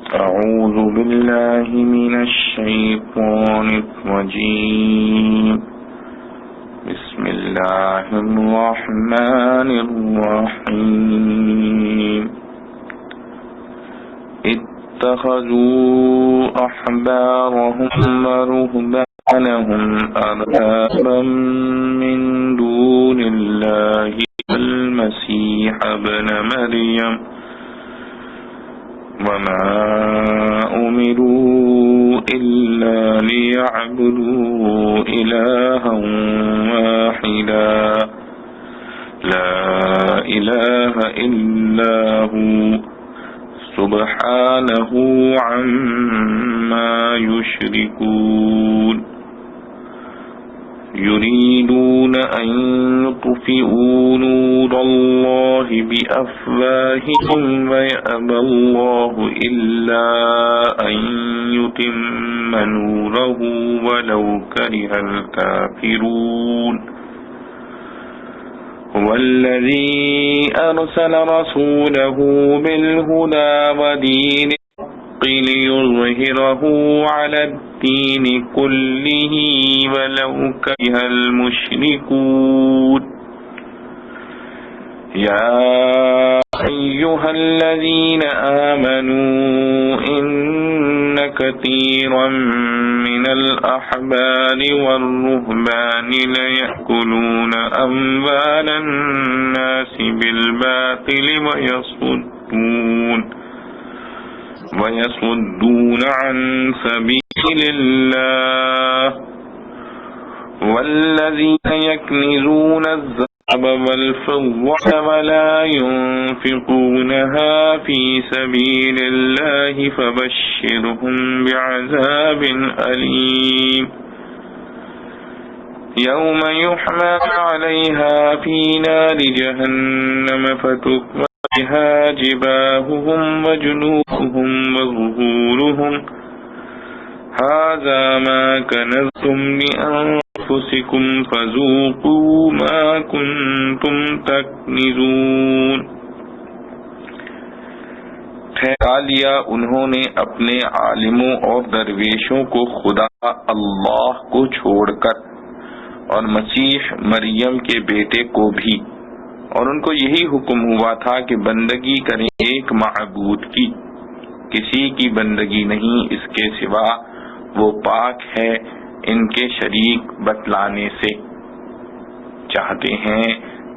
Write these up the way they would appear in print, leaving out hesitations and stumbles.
أعوذ بالله من الشيطان الرجيم بسم الله الرحمن الرحيم اتخذوا أحبارهم ورهبانهم أربابا من دون الله والمسيح ابن مريم وما أمروا إلا ليعبدوا إلها واحدا لا إله إلا هو سبحانه عما يشركون يريدون أن يطفئوا نور الله بأفواههم ويأبى الله إلا أن يتم نوره ولو كره الكافرون هو الذي أرسل رسوله بالهدى ودين ليظهره على الدين كله ولو كره المشركون يا أيها الذين آمنوا إن كثيرا من الأحبار والرهبان ليأكلون أموال الناس بالباطل ويصدون عن سبيل الله والذين يكنزون الذهب والفضة ولا ينفقونها في سبيل الله فبشرهم بعذاب أليم يوم يحمى عليها في نار جهنم فتكوى بها جباههم وجنوبهم وظهورهم هذا ما كنزتم لأنفسكم فذوقوا ما كنتم تكنزون۔ ٹھہرا لیا انہوں نے اپنے عالموں اور درویشوں کو خدا اللہ کو چھوڑ کر اور مسیح مریم کے بیٹے کو بھی، اور ان کو یہی حکم ہوا تھا کہ بندگی کریں ایک معبود کی، کسی کی بندگی نہیں اس کے سوا، وہ پاک ہے ان کے شریک بتلانے سے۔ چاہتے ہیں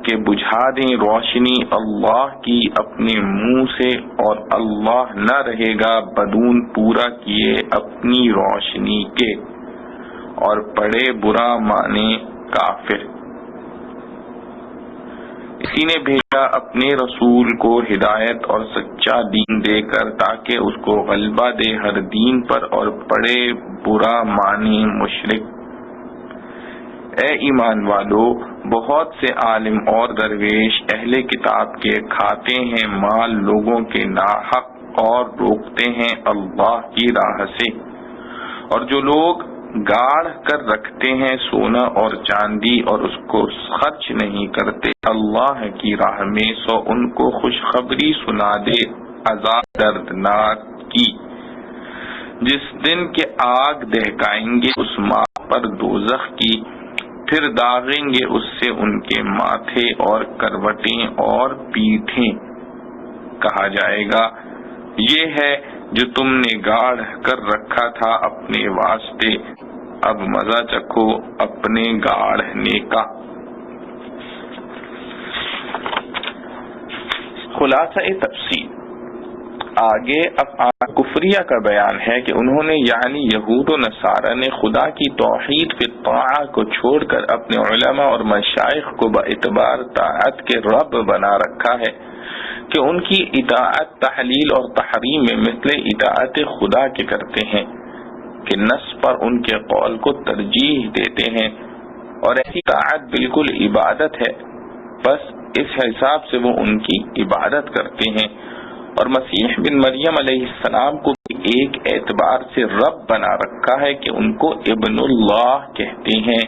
کہ بجھا دیں روشنی اللہ کی اپنے منہ سے، اور اللہ نہ رہے گا بدون پورا کیے اپنی روشنی کے، اور پڑے برا مانے کافر۔ اسی نے بھیجا اپنے رسول کو ہدایت اور سچا دین دے کر تاکہ اس کو غلبہ دے ہر دین پر اور پڑے برا مانی مشرک۔ اے ایمان والو، بہت سے عالم اور درویش اہل کتاب کے کھاتے ہیں مال لوگوں کے ناحق اور روکتے ہیں اللہ کی راہ سے، اور جو لوگ گاڑ کر رکھتے ہیں سونا اور چاندی اور اس کو خرچ نہیں کرتے اللہ کی راہ میں، سو ان کو خوشخبری سنا دے عذاب دردناک کی، جس دن کے آگ دہکائیں گے اس ماں پر دوزخ کی، پھر داغیں گے اس سے ان کے ماتھے اور کروٹیں اور پیٹھیں، کہا جائے گا یہ ہے جو تم نے گاڑ کر رکھا تھا اپنے واسطے، اب مزہ چکھو اپنے گاڑنے کا۔ خلاصہ تفصیل آگے افعال کفریہ کا بیان ہے کہ انہوں نے یعنی یہود و نصارہ نے خدا کی توحید فی الطاعہ کو چھوڑ کر اپنے علماء اور مشائخ کو باعتبار طاعت کے رب بنا رکھا ہے کہ ان کی اطاعت تحلیل اور تحریم میں مثل اطاعت خدا کے کرتے ہیں، کہ نص پر ان کے قول کو ترجیح دیتے ہیں، اور ایسی طاعت بالکل عبادت ہے، بس اس حساب سے وہ ان کی عبادت کرتے ہیں۔ اور مسیح بن مریم علیہ السلام کو بھی ایک اعتبار سے رب بنا رکھا ہے کہ ان کو ابن اللہ کہتے ہیں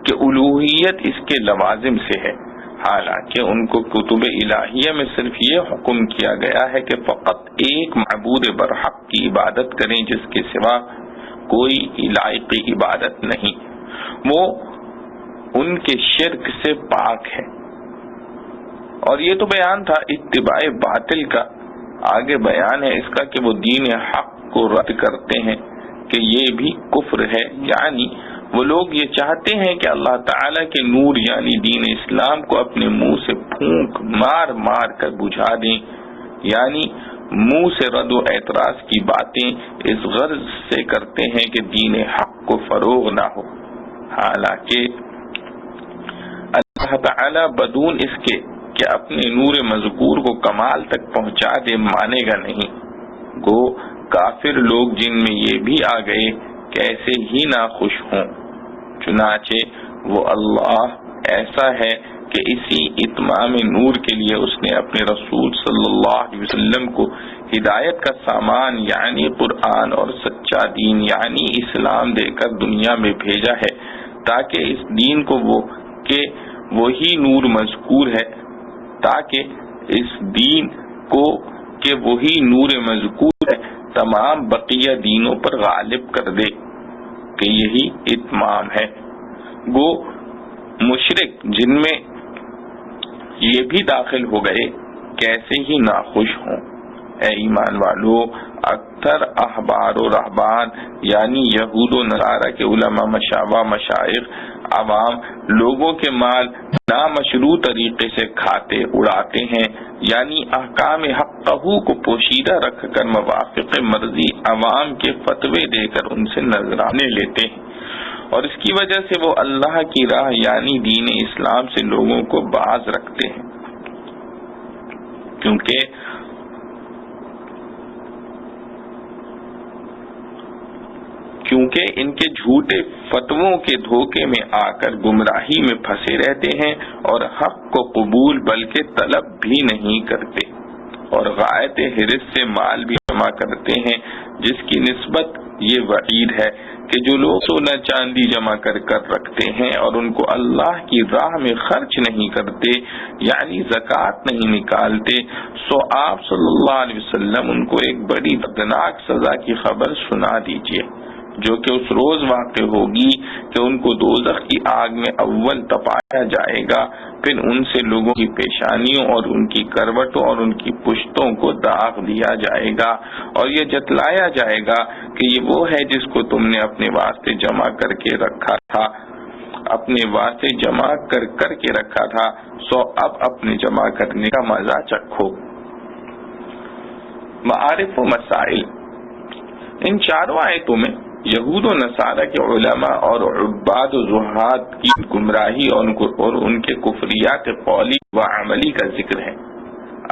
کہ الوہیت اس کے لوازم سے ہے، حالانکہ ان کو کتب الہیہ میں صرف یہ حکم کیا گیا ہے کہ فقط ایک معبود برحق کی عبادت کریں جس کے سوا کوئی لائق عبادت نہیں، وہ ان کے شرک سے پاک ہے۔ اور یہ تو بیان تھا اتباع باطل کا، آگے بیان ہے اس کا کہ وہ دین حق کو رد کرتے ہیں کہ یہ بھی کفر ہے، یعنی وہ لوگ یہ چاہتے ہیں کہ اللہ تعالیٰ کے نور یعنی دین اسلام کو اپنے منہ سے پھونک مار مار کر بجھا دیں، یعنی منہ سے رد و اعتراض کی باتیں اس غرض سے کرتے ہیں کہ دین حق کو فروغ نہ ہو، حالانکہ اللہ تعالیٰ بدون اس کے کہ اپنے نور مذکور کو کمال تک پہنچا دے مانے گا نہیں۔ گو کافر لوگ جن میں یہ بھی آ گئے کیسے ہی ناخوش ہوں، چنانچہ وہ اللہ ایسا ہے کہ اسی اتمام نور کے لیے اس نے اپنے رسول صلی اللہ علیہ وسلم کو ہدایت کا سامان یعنی قرآن اور سچا دین یعنی اسلام دے کر دنیا میں بھیجا ہے، تاکہ اس دین کو وہی نور مذکور ہے، تاکہ اس دین کو کہ وہی نور مذکور ہے تمام بقیہ دینوں پر غالب کر دے، کہ یہی اتمام ہے۔ گو مشرک جن میں یہ بھی داخل ہو گئے کیسے ہی ناخوش ہوں۔ اے ایمان والو، اکثر احبار و رہبان یعنی یہود و نصارہ کے علماء، مشاوہ، مشائخ، عوام لوگوں کے مال نامشروع طریقے سے کھاتے اڑاتے ہیں، یعنی احکام حقہ کو پوشیدہ رکھ کر موافق مرضی عوام کے فتوے دے کر ان سے نذرانے لیتے ہیں، اور اس کی وجہ سے وہ اللہ کی راہ یعنی دین اسلام سے لوگوں کو باز رکھتے ہیں، کیونکہ ان کے جھوٹے فتووں کے دھوکے میں آ کر گمراہی میں پھنسے رہتے ہیں اور حق کو قبول بلکہ طلب بھی نہیں کرتے، اور غایت حرص سے مال بھی جمع کرتے ہیں، جس کی نسبت یہ وعید ہے کہ جو لوگ سونا چاندی جمع کر رکھتے ہیں اور ان کو اللہ کی راہ میں خرچ نہیں کرتے یعنی زکوٰۃ نہیں نکالتے، سو آپ صلی اللہ علیہ وسلم ان کو ایک بڑی دردناک سزا کی خبر سنا دیجیے، جو کہ اس روز واقع ہوگی کہ ان کو دوزخ کی آگ میں اول تپایا جائے گا، پھر ان سے لوگوں کی پیشانیوں اور ان کی کروٹوں اور ان کی پشتوں کو داغ دیا جائے گا، اور یہ جتلایا جائے گا کہ یہ وہ ہے جس کو تم نے اپنے واسطے جمع کر کے رکھا تھا، سو اب اپنے جمع کرنے کا مزہ چکھو۔ معارف و مسائل۔ ان چاروں آیتوں میں یہود و نصارہ کے علماء اور عباد و زہاد کی گمراہی اور ان کے کفریات قولی و عملی کا ذکر ہے۔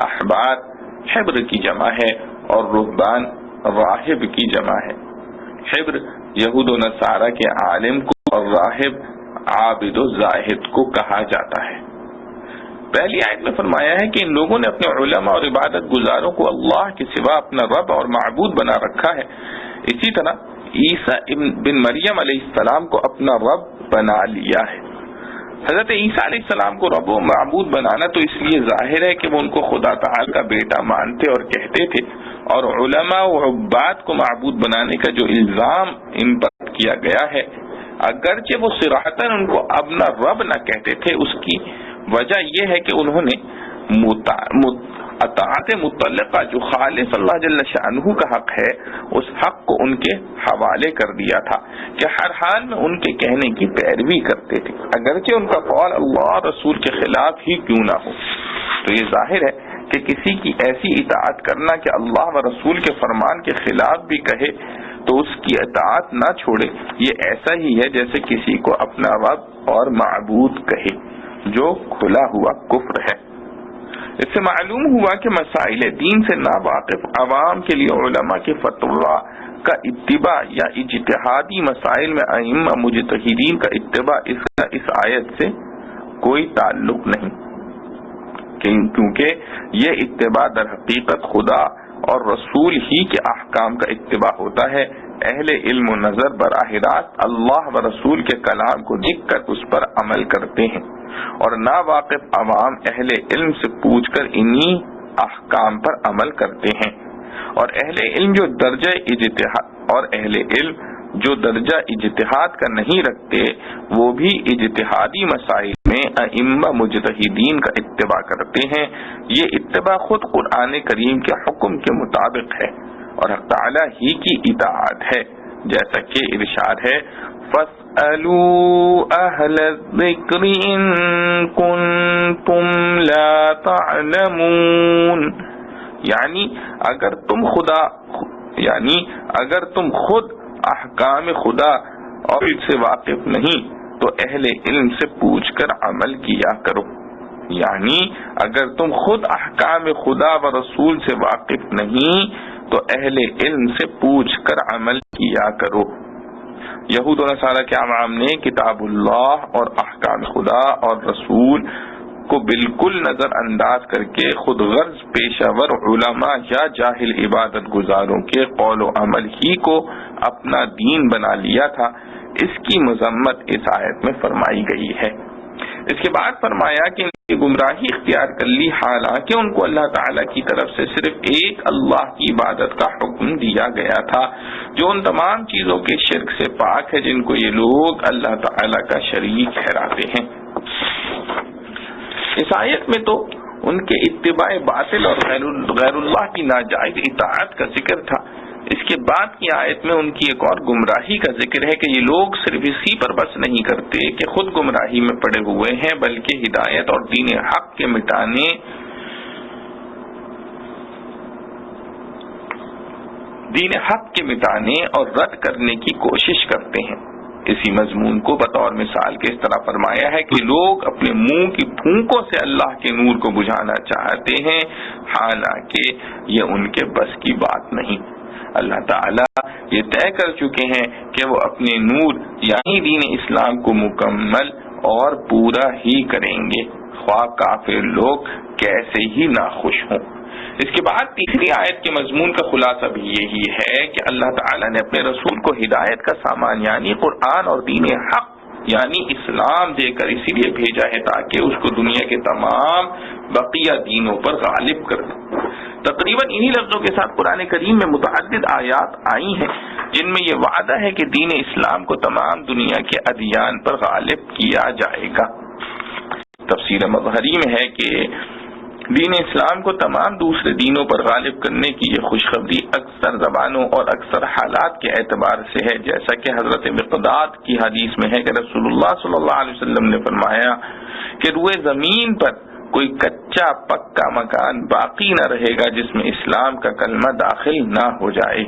احبار حبر کی جمع ہے اور رہبان راہب کی جمع ہے۔ حبر یہود و نصارہ کے عالم کو اور راہب عابد و زاہد کو کہا جاتا ہے۔ پہلی آیت میں فرمایا ہے کہ ان لوگوں نے اپنے علماء اور عبادت گزاروں کو اللہ کے سوا اپنا رب اور معبود بنا رکھا ہے، اسی طرح عیسیٰ بن مریم علیہ السلام کو اپنا رب بنا لیا ہے۔ حضرت عیسیٰ علیہ السلام کو رب و معبود بنانا تو اس لیے ظاہر ہے کہ وہ ان کو خدا تعالی کا بیٹا مانتے اور کہتے تھے، اور علماء و عباد کو معبود بنانے کا جو الزام ان پر کیا گیا ہے، اگرچہ وہ صراحتاً ان کو اپنا رب نہ کہتے تھے، اس کی وجہ یہ ہے کہ انہوں نے اطاعت مطلقہ جو خالص اللہ جل شانہ کا حق ہے، اس حق کو ان کے حوالے کر دیا تھا کہ ہر حال میں ان کے کہنے کی پیروی کرتے تھے، اگرچہ ان کا قول اللہ رسول کے خلاف ہی کیوں نہ ہو۔ تو یہ ظاہر ہے کہ کسی کی ایسی اطاعت کرنا کہ اللہ و رسول کے فرمان کے خلاف بھی کہے تو اس کی اطاعت نہ چھوڑے، یہ ایسا ہی ہے جیسے کسی کو اپنا رب اور معبود کہے، جو کھلا ہوا کفر ہے۔ اس سے معلوم ہوا کہ مسائل دین سے ناواقف عوام کے لیے علماء کے فتویٰ کا اتباع یا اجتہادی مسائل میں ائمہ مجتہدین کا اتباع اس آیت سے کوئی تعلق نہیں، کیونکہ یہ اتباع در حقیقت خدا اور رسول ہی کے احکام کا اتباع ہوتا ہے، اہل علم و نظر براہ راست اللہ و رسول کے کلام کو دیکھ کر اس پر عمل کرتے ہیں، اور ناواقف عوام اہل علم سے پوچھ کر انہی احکام پر عمل کرتے ہیں، اور اہل علم جو درجہ اجتہاد کا نہیں رکھتے وہ بھی اجتہادی مسائل میں ائمہ مجتہدین کا اتباع کرتے ہیں۔ یہ اتباع خود قرآن کریم کے حکم کے مطابق ہے اور حق تعالی ہی کی اطاعت ہے، جیسا کہ ارشاد ہے فَاسْأَلُوا أَهْلَ الذِّكْرِ إِن كُنتُمْ لَا تَعْلَمُونَ، یعنی اگر تم خود احکام خدا اور اس سے واقف نہیں تو اہل علم سے پوچھ کر عمل کیا کرو، یعنی اگر تم خود احکام خدا و رسول سے واقف نہیں تو اہل علم سے پوچھ کر عمل کیا کرو۔ یہود و نصارہ کے عوام نے کتاب اللہ اور احکام خدا اور رسول کو بالکل نظر انداز کر کے خود غرض پیشہ ور علماء یا جاہل عبادت گزاروں کے قول و عمل ہی کو اپنا دین بنا لیا تھا۔ اس کی مذمت اس آیت میں فرمائی گئی ہے۔ اس کے بعد فرمایا کہ ان کی گمراہی اختیار کر لی، حالانکہ ان کو اللہ تعالیٰ کی طرف سے صرف ایک اللہ کی عبادت کا حکم دیا گیا تھا، جو ان تمام چیزوں کے شرک سے پاک ہے جن کو یہ لوگ اللہ تعالیٰ کا شریک ٹھہراتے ہیں۔ اس آیت میں تو ان کے اتباع باطل اور غیر اللہ کی ناجائز اطاعت کا ذکر تھا۔ اس کے بعد کی آیت میں ان کی ایک اور گمراہی کا ذکر ہے کہ یہ لوگ صرف اسی پر بس نہیں کرتے کہ خود گمراہی میں پڑے ہوئے ہیں، بلکہ ہدایت اور دین حق کے مٹانے اور رد کرنے کی کوشش کرتے ہیں۔ اسی مضمون کو بطور مثال کے اس طرح فرمایا ہے کہ لوگ اپنے منہ کی پھونکوں سے اللہ کے نور کو بجھانا چاہتے ہیں، حالانکہ یہ ان کے بس کی بات نہیں۔ اللہ تعالیٰ یہ طے کر چکے ہیں کہ وہ اپنے نور یعنی دین اسلام کو مکمل اور پورا ہی کریں گے، خواہ کافر لوگ کیسے ہی ناخوش ہوں۔ اس کے بعد تیسری آیت کے مضمون کا خلاصہ بھی یہی ہے کہ اللہ تعالیٰ نے اپنے رسول کو ہدایت کا سامان یعنی قرآن اور دین حق یعنی اسلام دے کر اسی لیے بھیجا ہے تاکہ اس کو دنیا کے تمام بقیہ دینوں پر غالب کر دے۔ تقریباً انہی لفظوں کے ساتھ قرآن کریم میں متعدد آیات آئی ہیں جن میں یہ وعدہ ہے کہ دین اسلام کو تمام دنیا کے ادیان پر غالب کیا جائے گا۔ تفسیر مظہری میں ہے کہ دین اسلام کو تمام دوسرے دینوں پر غالب کرنے کی یہ خوشخبری اکثر زبانوں اور اکثر حالات کے اعتبار سے ہے، جیسا کہ حضرت مقداد کی حدیث میں ہے کہ رسول اللہ صلی اللہ علیہ وسلم نے فرمایا کہ روئے زمین پر کوئی کچا پکا مکان باقی نہ رہے گا جس میں اسلام کا کلمہ داخل نہ ہو جائے،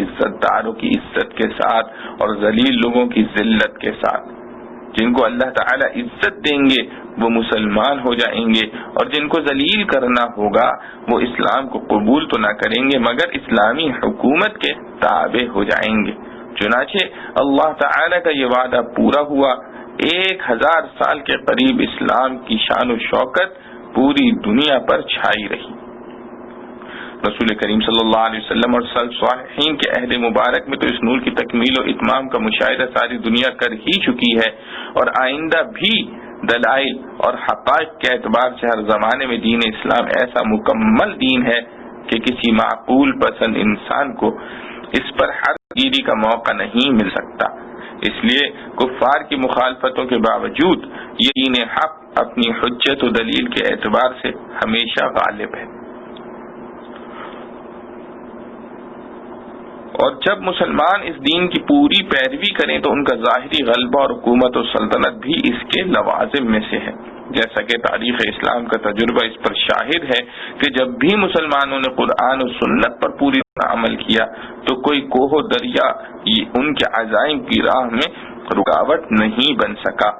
عزت داروں کی عزت کے ساتھ اور ذلیل لوگوں کی ذلت کے ساتھ۔ جن کو اللہ تعالی عزت دیں گے وہ مسلمان ہو جائیں گے، اور جن کو ذلیل کرنا ہوگا وہ اسلام کو قبول تو نہ کریں گے مگر اسلامی حکومت کے تابع ہو جائیں گے۔ چنانچہ اللہ تعالی کا یہ وعدہ پورا ہوا، 1000 سال کے قریب اسلام کی شان و شوکت پوری دنیا پر چھائی رہی۔ رسول کریم صلی اللہ علیہ وسلم اور صالحین کے عہد مبارک میں تو اس نور کی تکمیل و اتمام کا مشاہدہ ساری دنیا کر ہی چکی ہے، اور آئندہ بھی دلائل اور حقائق کے اعتبار سے ہر زمانے میں دین اسلام ایسا مکمل دین ہے کہ کسی معقول پسند انسان کو اس پر حرف گیری کا موقع نہیں مل سکتا۔ اس لیے کفار کی مخالفتوں کے باوجود یہ دین حق اپنی حجت و دلیل کے اعتبار سے ہمیشہ غالب ہے، اور جب مسلمان اس دین کی پوری پیروی کریں تو ان کا ظاہری غلبہ اور حکومت و سلطنت بھی اس کے لوازم میں سے ہے، جیسا کہ تاریخ اسلام کا تجربہ اس پر شاہد ہے کہ جب بھی مسلمانوں نے قرآن و سنت پر پوری طرح عمل کیا تو کوئی کوہ و دریا ان کے عزائم کی راہ میں رکاوٹ نہیں بن سکا،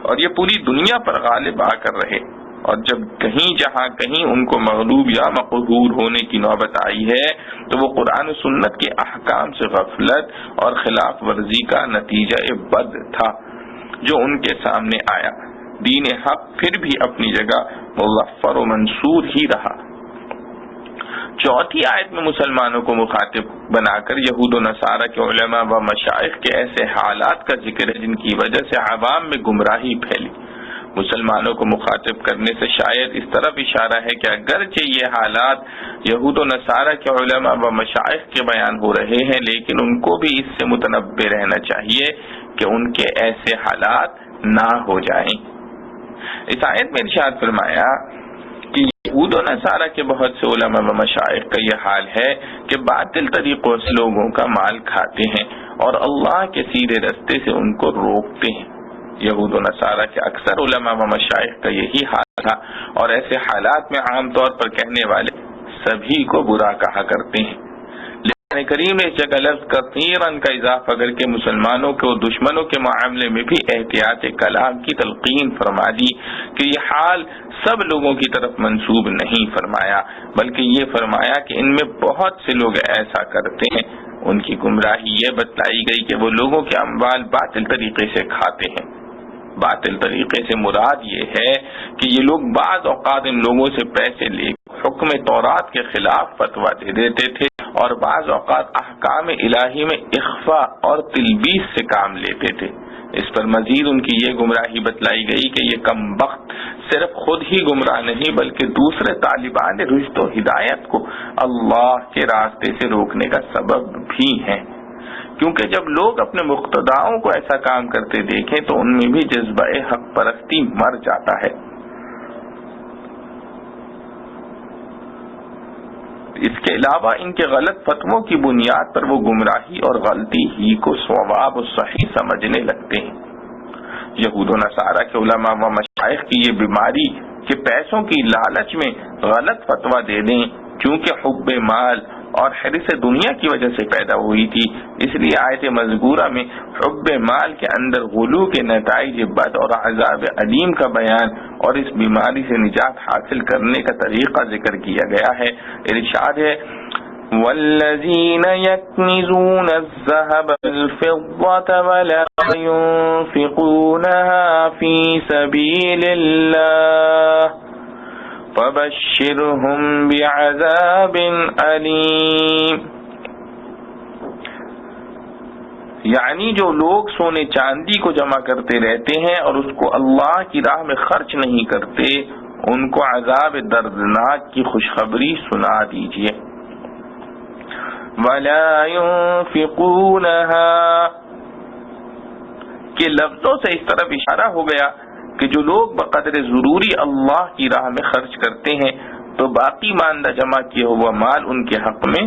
اور یہ پوری دنیا پر غالب آ کر رہے۔ اور جب کہیں جہاں کہیں ان کو مغلوب یا مقہور ہونے کی نوبت آئی ہے تو وہ قرآن و سنت کے احکام سے غفلت اور خلاف ورزی کا نتیجہ بد تھا جو ان کے سامنے آیا۔ دین حق پھر بھی اپنی جگہ مظفر و منصور ہی رہا۔ چوتھی آیت میں مسلمانوں کو مخاطب بنا کر یہود و نصارہ کے علماء و مشائخ کے ایسے حالات کا ذکر ہے جن کی وجہ سے عوام میں گمراہی پھیلی۔ مسلمانوں کو مخاطب کرنے سے شاید اس طرف اشارہ ہے کہ اگرچہ یہ حالات یہود و نصارہ کے علماء و مشائخ کے بیان ہو رہے ہیں، لیکن ان کو بھی اس سے متنبہ رہنا چاہیے کہ ان کے ایسے حالات نہ ہو جائیں۔ اس آیت میں ارشاد فرمایا کہ یہود و نصارہ کے بہت سے علماء و مشائخ کا یہ حال ہے کہ باطل طریقوں سے لوگوں کا مال کھاتے ہیں اور اللہ کے سیدھے رستے سے ان کو روکتے ہیں۔ یہود و نصارہ کے اکثر علماء و مشائخ کا یہی حال تھا، اور ایسے حالات میں عام طور پر کہنے والے سبھی کو برا کہا کرتے ہیں۔ قرآن کریم نے اس جگہ لفظ کثیرن کا اضافہ کر کے مسلمانوں کے اور دشمنوں کے معاملے میں بھی احتیاط کلام کی تلقین فرما دی کہ یہ حال سب لوگوں کی طرف منسوب نہیں فرمایا، بلکہ یہ فرمایا کہ ان میں بہت سے لوگ ایسا کرتے ہیں۔ ان کی گمراہی یہ بتلائی گئی کہ وہ لوگوں کے اموال باطل طریقے سے کھاتے ہیں۔ باطل طریقے سے مراد یہ ہے کہ یہ لوگ بعض اوقات ان لوگوں سے پیسے لے حکم تورات کے خلاف فتویٰ دے دیتے تھے، اور بعض اوقات احکام الہی میں اخفاء اور تلبیس سے کام لیتے تھے۔ اس پر مزید ان کی یہ گمراہی بتلائی گئی کہ یہ کم بخت صرف خود ہی گمراہ نہیں بلکہ دوسرے طالبان رشد و ہدایت کو اللہ کے راستے سے روکنے کا سبب بھی ہیں، کیونکہ جب لوگ اپنے مقتداؤں کو ایسا کام کرتے دیکھیں تو ان میں بھی جذبہ حق پرستی مر جاتا ہے۔ اس کے علاوہ ان کے غلط فتووں کی بنیاد پر وہ گمراہی اور غلطی ہی کو صواب و صحیح سمجھنے لگتے ہیں۔ یہود و نصارہ کے علماء و مشائخ کی یہ بیماری کہ پیسوں کی لالچ میں غلط فتویٰ دے دیں، چونکہ حب مال اور حرص دنیا کی وجہ سے پیدا ہوئی تھی، اس لیے آیت مذکورہ میں حب مال کے اندر غلو کے نتائج بد اور عذاب علیم کا بیان اور اس بیماری سے نجات حاصل کرنے کا طریقہ ذکر کیا گیا ہے۔ ارشاد ہے والذین یکنزون الذهب والفضة ولا ينفقونها في سبیل اللہ فبشرهم بعذاب علیم۔ یعنی جو لوگ سونے چاندی کو جمع کرتے رہتے ہیں اور اس کو اللہ کی راہ میں خرچ نہیں کرتے، ان کو عذاب دردناک کی خوشخبری سنا دیجیے۔ وَلَا يُنفِقُونَهَا کے لفظوں سے اس طرف اشارہ ہو گیا کہ جو لوگ بقدر ضروری اللہ کی راہ میں خرچ کرتے ہیں تو باقی ماندہ جمع کیا ہوا مال ان کے حق میں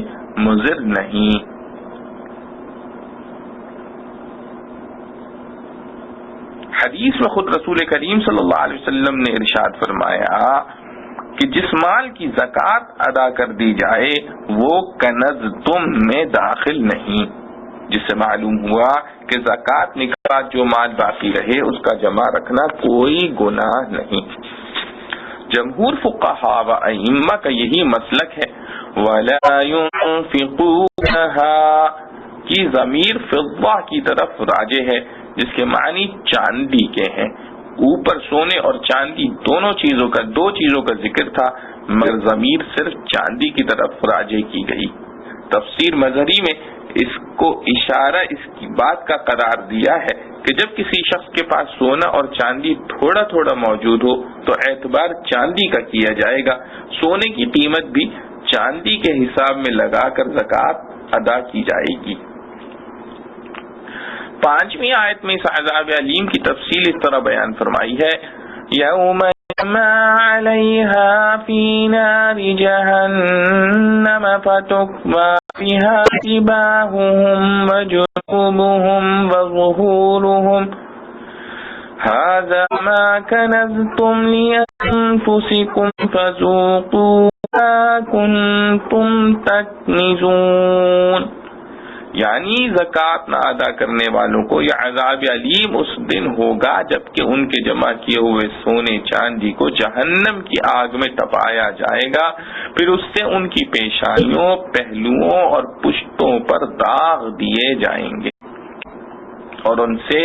مضر نہیں۔ حدیث میں خود رسول کریم صلی اللہ علیہ وسلم نے ارشاد فرمایا کہ جس مال کی زکوٰۃ ادا کر دی جائے وہ کنز تم میں داخل نہیں، جس سے معلوم ہوا کہ زکوٰۃ نکال جو مال باقی رہے اس کا جمع رکھنا کوئی گناہ نہیں۔ جمہور فقہا و ائمہ کا یہی مسلک ہے۔ وَلَا يُنفِقُونَهَا کی ضمیر فضہ کی طرف راجع ہے، جس کے معنی چاندی کے ہیں۔ اوپر سونے اور چاندی دو چیزوں کا ذکر تھا، مگر ضمیر صرف چاندی کی طرف راجع کی گئی۔ تفسیر مظہری میں اس کو اشارہ اس کی بات کا قرار دیا ہے کہ جب کسی شخص کے پاس سونا اور چاندی تھوڑا تھوڑا موجود ہو تو اعتبار چاندی کا کیا جائے گا، سونے کی قیمت بھی چاندی کے حساب میں لگا کر زکوٰۃ ادا کی جائے گی۔ 5ویں آیت میں اس عذاب علیم کی تفصیل اس طرح بیان فرمائی ہے، یوم ما علیہا فی نار جہنم فتکوی بها جباہہم وجنوبہم وظہورہم ھذا ما کنزتم لانفسکم فذوقوا ما کنتم تکنزون۔ یعنی زکوٰۃ نہ ادا کرنے والوں کو یہ عذاب علیم اس دن ہوگا جبکہ ان کے جمع کیے ہوئے سونے چاندی کو جہنم کی آگ میں تپایا جائے گا، پھر اس سے ان کی پیشانیوں، پہلوؤں اور پشتوں پر داغ دیے جائیں گے۔ اور ان سے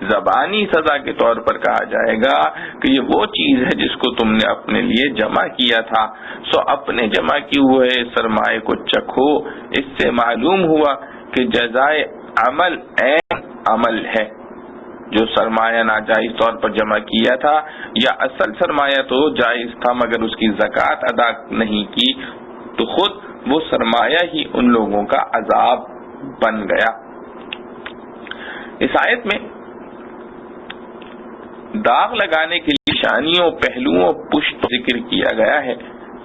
زبانی سزا کے طور پر کہا جائے گا کہ یہ وہ چیز ہے جس کو تم نے اپنے لیے جمع کیا تھا، سو اپنے جمع کیے ہوئے سرمایے کو چکھو۔ اس سے معلوم ہوا کہ جزائے عمل عین عمل ہے۔ جو سرمایہ ناجائز طور پر جمع کیا تھا یا اصل سرمایہ تو جائز تھا مگر اس کی زکوٰۃ ادا نہیں کی، تو خود وہ سرمایہ ہی ان لوگوں کا عذاب بن گیا۔ اس آیت میں داغ لگانے کے لیے نشانیوں، پہلوؤں، پشت ذکر کیا گیا ہے۔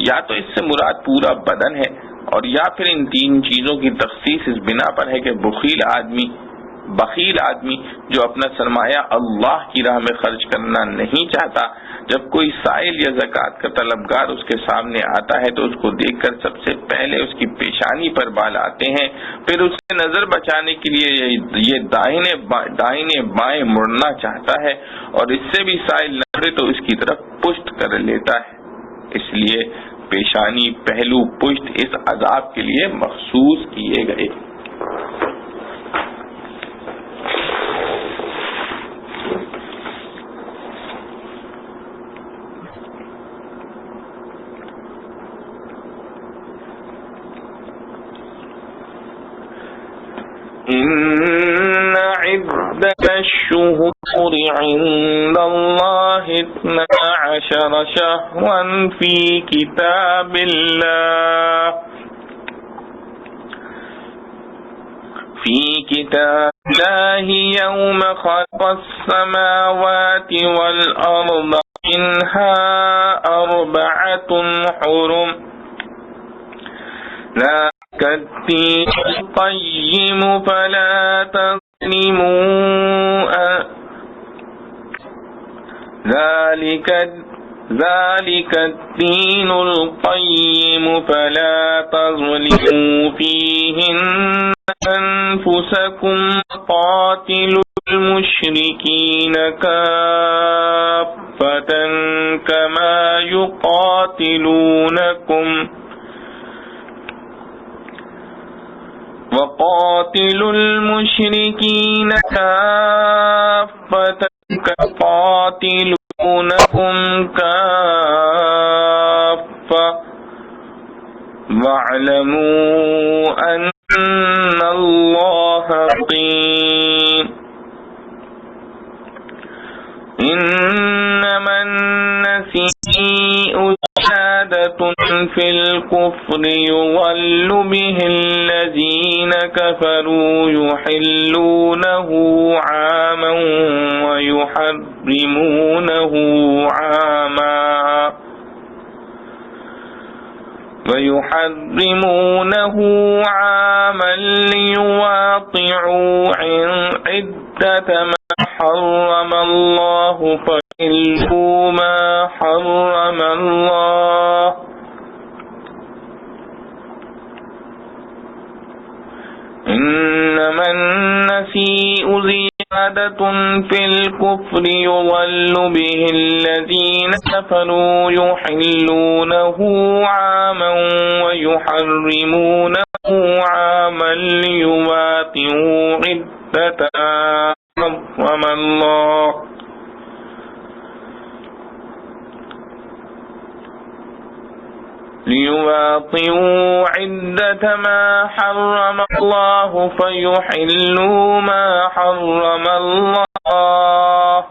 یا تو اس سے مراد پورا بدن ہے، اور یا پھر ان تین چیزوں کی تخصیص اس بنا پر ہے کہ بخیل آدمی جو اپنا سرمایہ اللہ کی راہ میں خرچ کرنا نہیں چاہتا، جب کوئی سائل یا زکوٰۃ کا طلبگار اس کے سامنے آتا ہے تو اس کو دیکھ کر سب سے پہلے اس کی پیشانی پر بال آتے ہیں، پھر اس سے نظر بچانے کے لیے یہ دائیں بائیں مڑنا چاہتا ہے، اور اس سے بھی سائل نہ مڑے تو اس کی طرف پشت کر لیتا ہے۔ اس لیے پیشانی، پہلو، پشت اس عذاب کے لیے مخصوص کیے گئے۔ إن عدة الشهور عند الله 12 شهرا في كتاب الله يوم خلق السماوات والأرض منها 4 حرم الدين القيم فلا تظلموا ذلك الدين القيم فلا تظلموا فيهن أنفسكم قاتلوا المشركين كافة كما يقاتلونكم وقاتلوا المشركين كافة كقاتلونكم كافة واعلموا أن الله قدير إنما النسيء زيادة في الكفر يضل به الذين كفروا يحلونه عاما ويحرمونه عاما ليواطعوا عدة ما حرم الله فحلوا ما حرم الله إنما النسيء زيادة في الكفر يضل به الذين كفروا يحلونه عاما ويحرمونه عاما ليواطئوا عدة حرم الله ليواطئوا عدة ما حرم الله فيحلوا ما حرم الله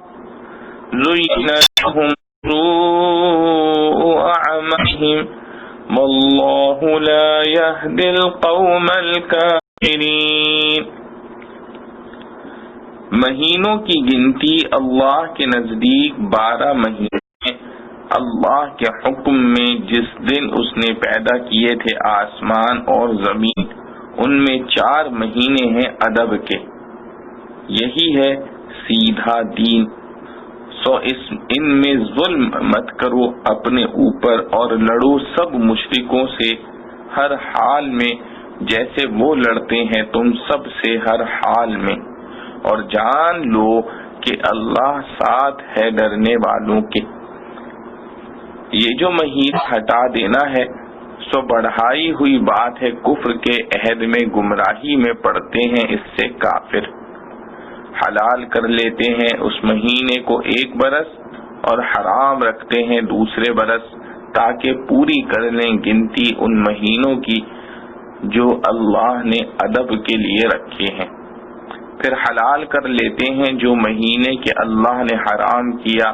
زين لهم سوء أعمالهم والله لا يهدي القوم الكافرين۔ مہینوں کی گنتی اللہ کے نزدیک 12 مہینے، اللہ کے حکم میں جس دن اس نے پیدا کیے تھے آسمان اور زمین، ان میں 4 مہینے ہیں ادب کے، یہی ہے سیدھا دین۔ سو ان میں ظلم مت کرو اپنے اوپر اور لڑو سب مشرکوں سے ہر حال میں جیسے وہ لڑتے ہیں تم سب سے ہر حال میں، اور جان لو کہ اللہ ساتھ ہے ڈرنے والوں کے۔ یہ جو مہینہ ہٹا دینا ہے سو بڑھائی ہوئی بات ہے، کفر کے عہد میں گمراہی میں پڑتے ہیں اس سے کافر۔ حلال کر لیتے ہیں اس مہینے کو 1 برس اور حرام رکھتے ہیں دوسرے برس، تاکہ پوری کر لیں گنتی ان مہینوں کی جو اللہ نے ادب کے لیے رکھے ہیں۔ پھر حلال کر لیتے ہیں جو مہینے کے اللہ نے حرام کیا،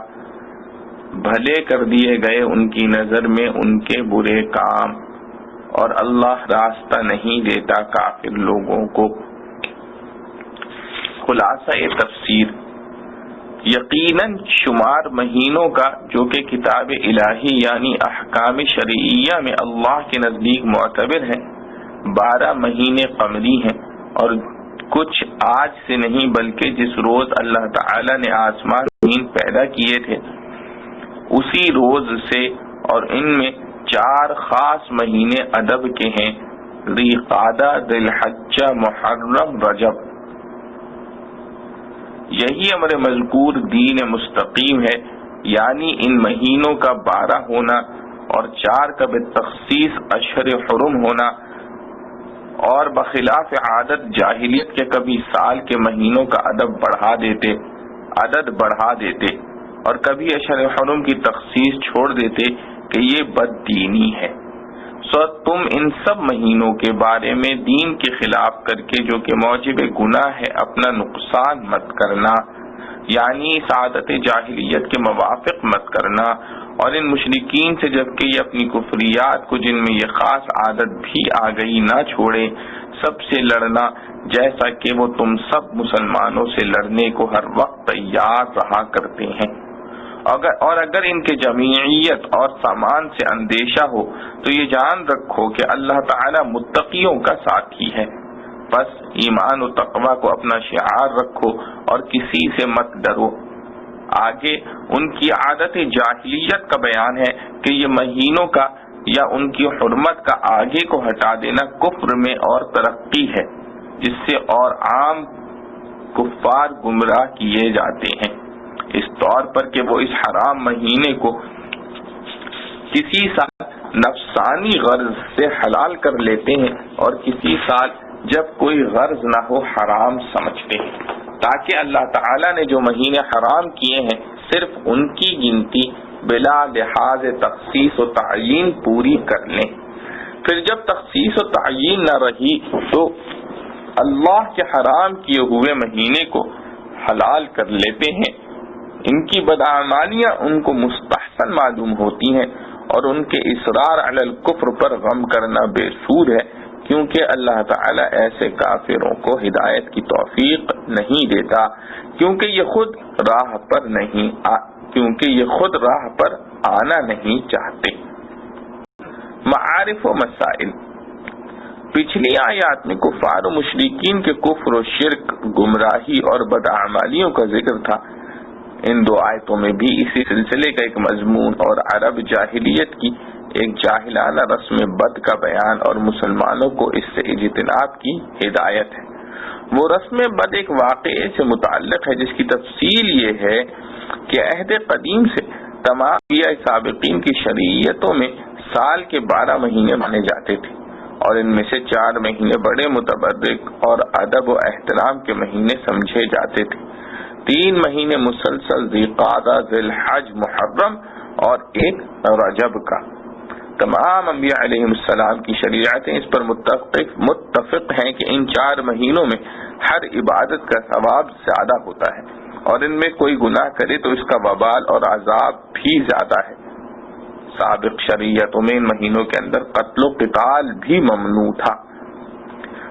بھلے کر دیے گئے ان کی نظر میں ان کے برے کام، اور اللہ راستہ نہیں دیتا کافر لوگوں کو۔ خلاصہ تفسیر، یقیناً شمار مہینوں کا جو کہ کتاب الہی یعنی احکام شرعیہ میں اللہ کے نزدیک معتبر ہیں، 12 مہینے قمری ہیں، اور کچھ آج سے نہیں بلکہ جس روز اللہ تعالی نے آسمان زمین پیدا کیے تھے اسی روز سے، اور ان میں 4 خاص مہینے ادب کے ہیں، ذی قعدہ، ذی الحجہ، محرم، رجب۔ یہی امر مذکور دین مستقیم ہے، یعنی ان مہینوں کا 12 ہونا اور 4 کا بالتخصیص اشہر حرم ہونا، اور بخلاف عادت جاہلیت کے کبھی سال کے مہینوں کا عدد بڑھا دیتے اور کبھی اشہر حرم کی تخصیص چھوڑ دیتے کہ یہ بد دینی ہے۔ سو تم ان سب مہینوں کے بارے میں دین کے خلاف کر کے جو کہ موجب گناہ ہے اپنا نقصان مت کرنا، یعنی سعادت جاہلیت کے موافق مت کرنا، اور ان مشرکین سے جبکہ یہ اپنی کفریات کو جن میں یہ خاص عادت بھی آ گئی نہ چھوڑے، سب سے لڑنا، جیسا کہ وہ تم سب مسلمانوں سے لڑنے کو ہر وقت تیار رہا کرتے ہیں۔ اور اگر ان کے جمعیت اور سامان سے اندیشہ ہو تو یہ جان رکھو کہ اللہ تعالی متقیوں کا ساتھی ہے، بس ایمان و تقوی کو اپنا شعار رکھو اور کسی سے مت ڈرو۔ آگے ان کی عادت جاہلیت کا بیان ہے کہ یہ مہینوں کا یا ان کی حرمت کا آگے کو ہٹا دینا کفر میں اور ترقی ہے، جس سے اور عام کفار گمراہ کیے جاتے ہیں، اس طور پر کہ وہ اس حرام مہینے کو کسی سال نفسانی غرض سے حلال کر لیتے ہیں اور کسی سال جب کوئی غرض نہ ہو حرام سمجھتے ہیں، تاکہ اللہ تعالی نے جو مہینے حرام کیے ہیں صرف ان کی گنتی بلا لحاظ تخصیص و تعیین پوری کر لیں۔ پھر جب تخصیص و تعیین نہ رہی تو اللہ کے حرام کیے ہوئے مہینے کو حلال کر لیتے ہیں۔ ان کی بدعمالیاں ان کو مستحسن معلوم ہوتی ہیں اور ان کے اصرار علی الکفر پر غم کرنا بے سود ہے، کیونکہ اللہ تعالی ایسے کافروں کو ہدایت کی توفیق نہیں دیتا، کیونکہ یہ خود راہ پر آنا نہیں چاہتے۔ معارف و مسائل، پچھلی آیات میں کفار و مشرکین کے کفر و شرک، گمراہی اور بدعمالیوں کا ذکر تھا۔ ان 2 آیتوں میں بھی اسی سلسلے کا ایک مضمون اور عرب جاہلیت کی ایک جاہلانہ رسم بد کا بیان اور مسلمانوں کو اس سے اجتناب کی ہدایت ہے۔ وہ رسم بد ایک واقعے سے متعلق ہے جس کی تفصیل یہ ہے کہ عہد قدیم سے تمام انبیاء سابقین کی شریعتوں میں سال کے 12 مہینے مانے جاتے تھے، اور ان میں سے 4 مہینے بڑے متبرک اور ادب و احترام کے مہینے سمجھے جاتے تھے، 3 مہینے مسلسل ذی قعدہ، ذی الحج، محرم اور 1 رجب کا۔ تمام انبیاء علیہ السلام کی شریعتیں اس پر متفق ہیں کہ ان 4 مہینوں میں ہر عبادت کا ثواب زیادہ ہوتا ہے، اور ان میں کوئی گناہ کرے تو اس کا وبال اور عذاب بھی زیادہ ہے۔ سابق شریعتوں میں ان مہینوں کے اندر قتل و قتال بھی ممنوع تھا۔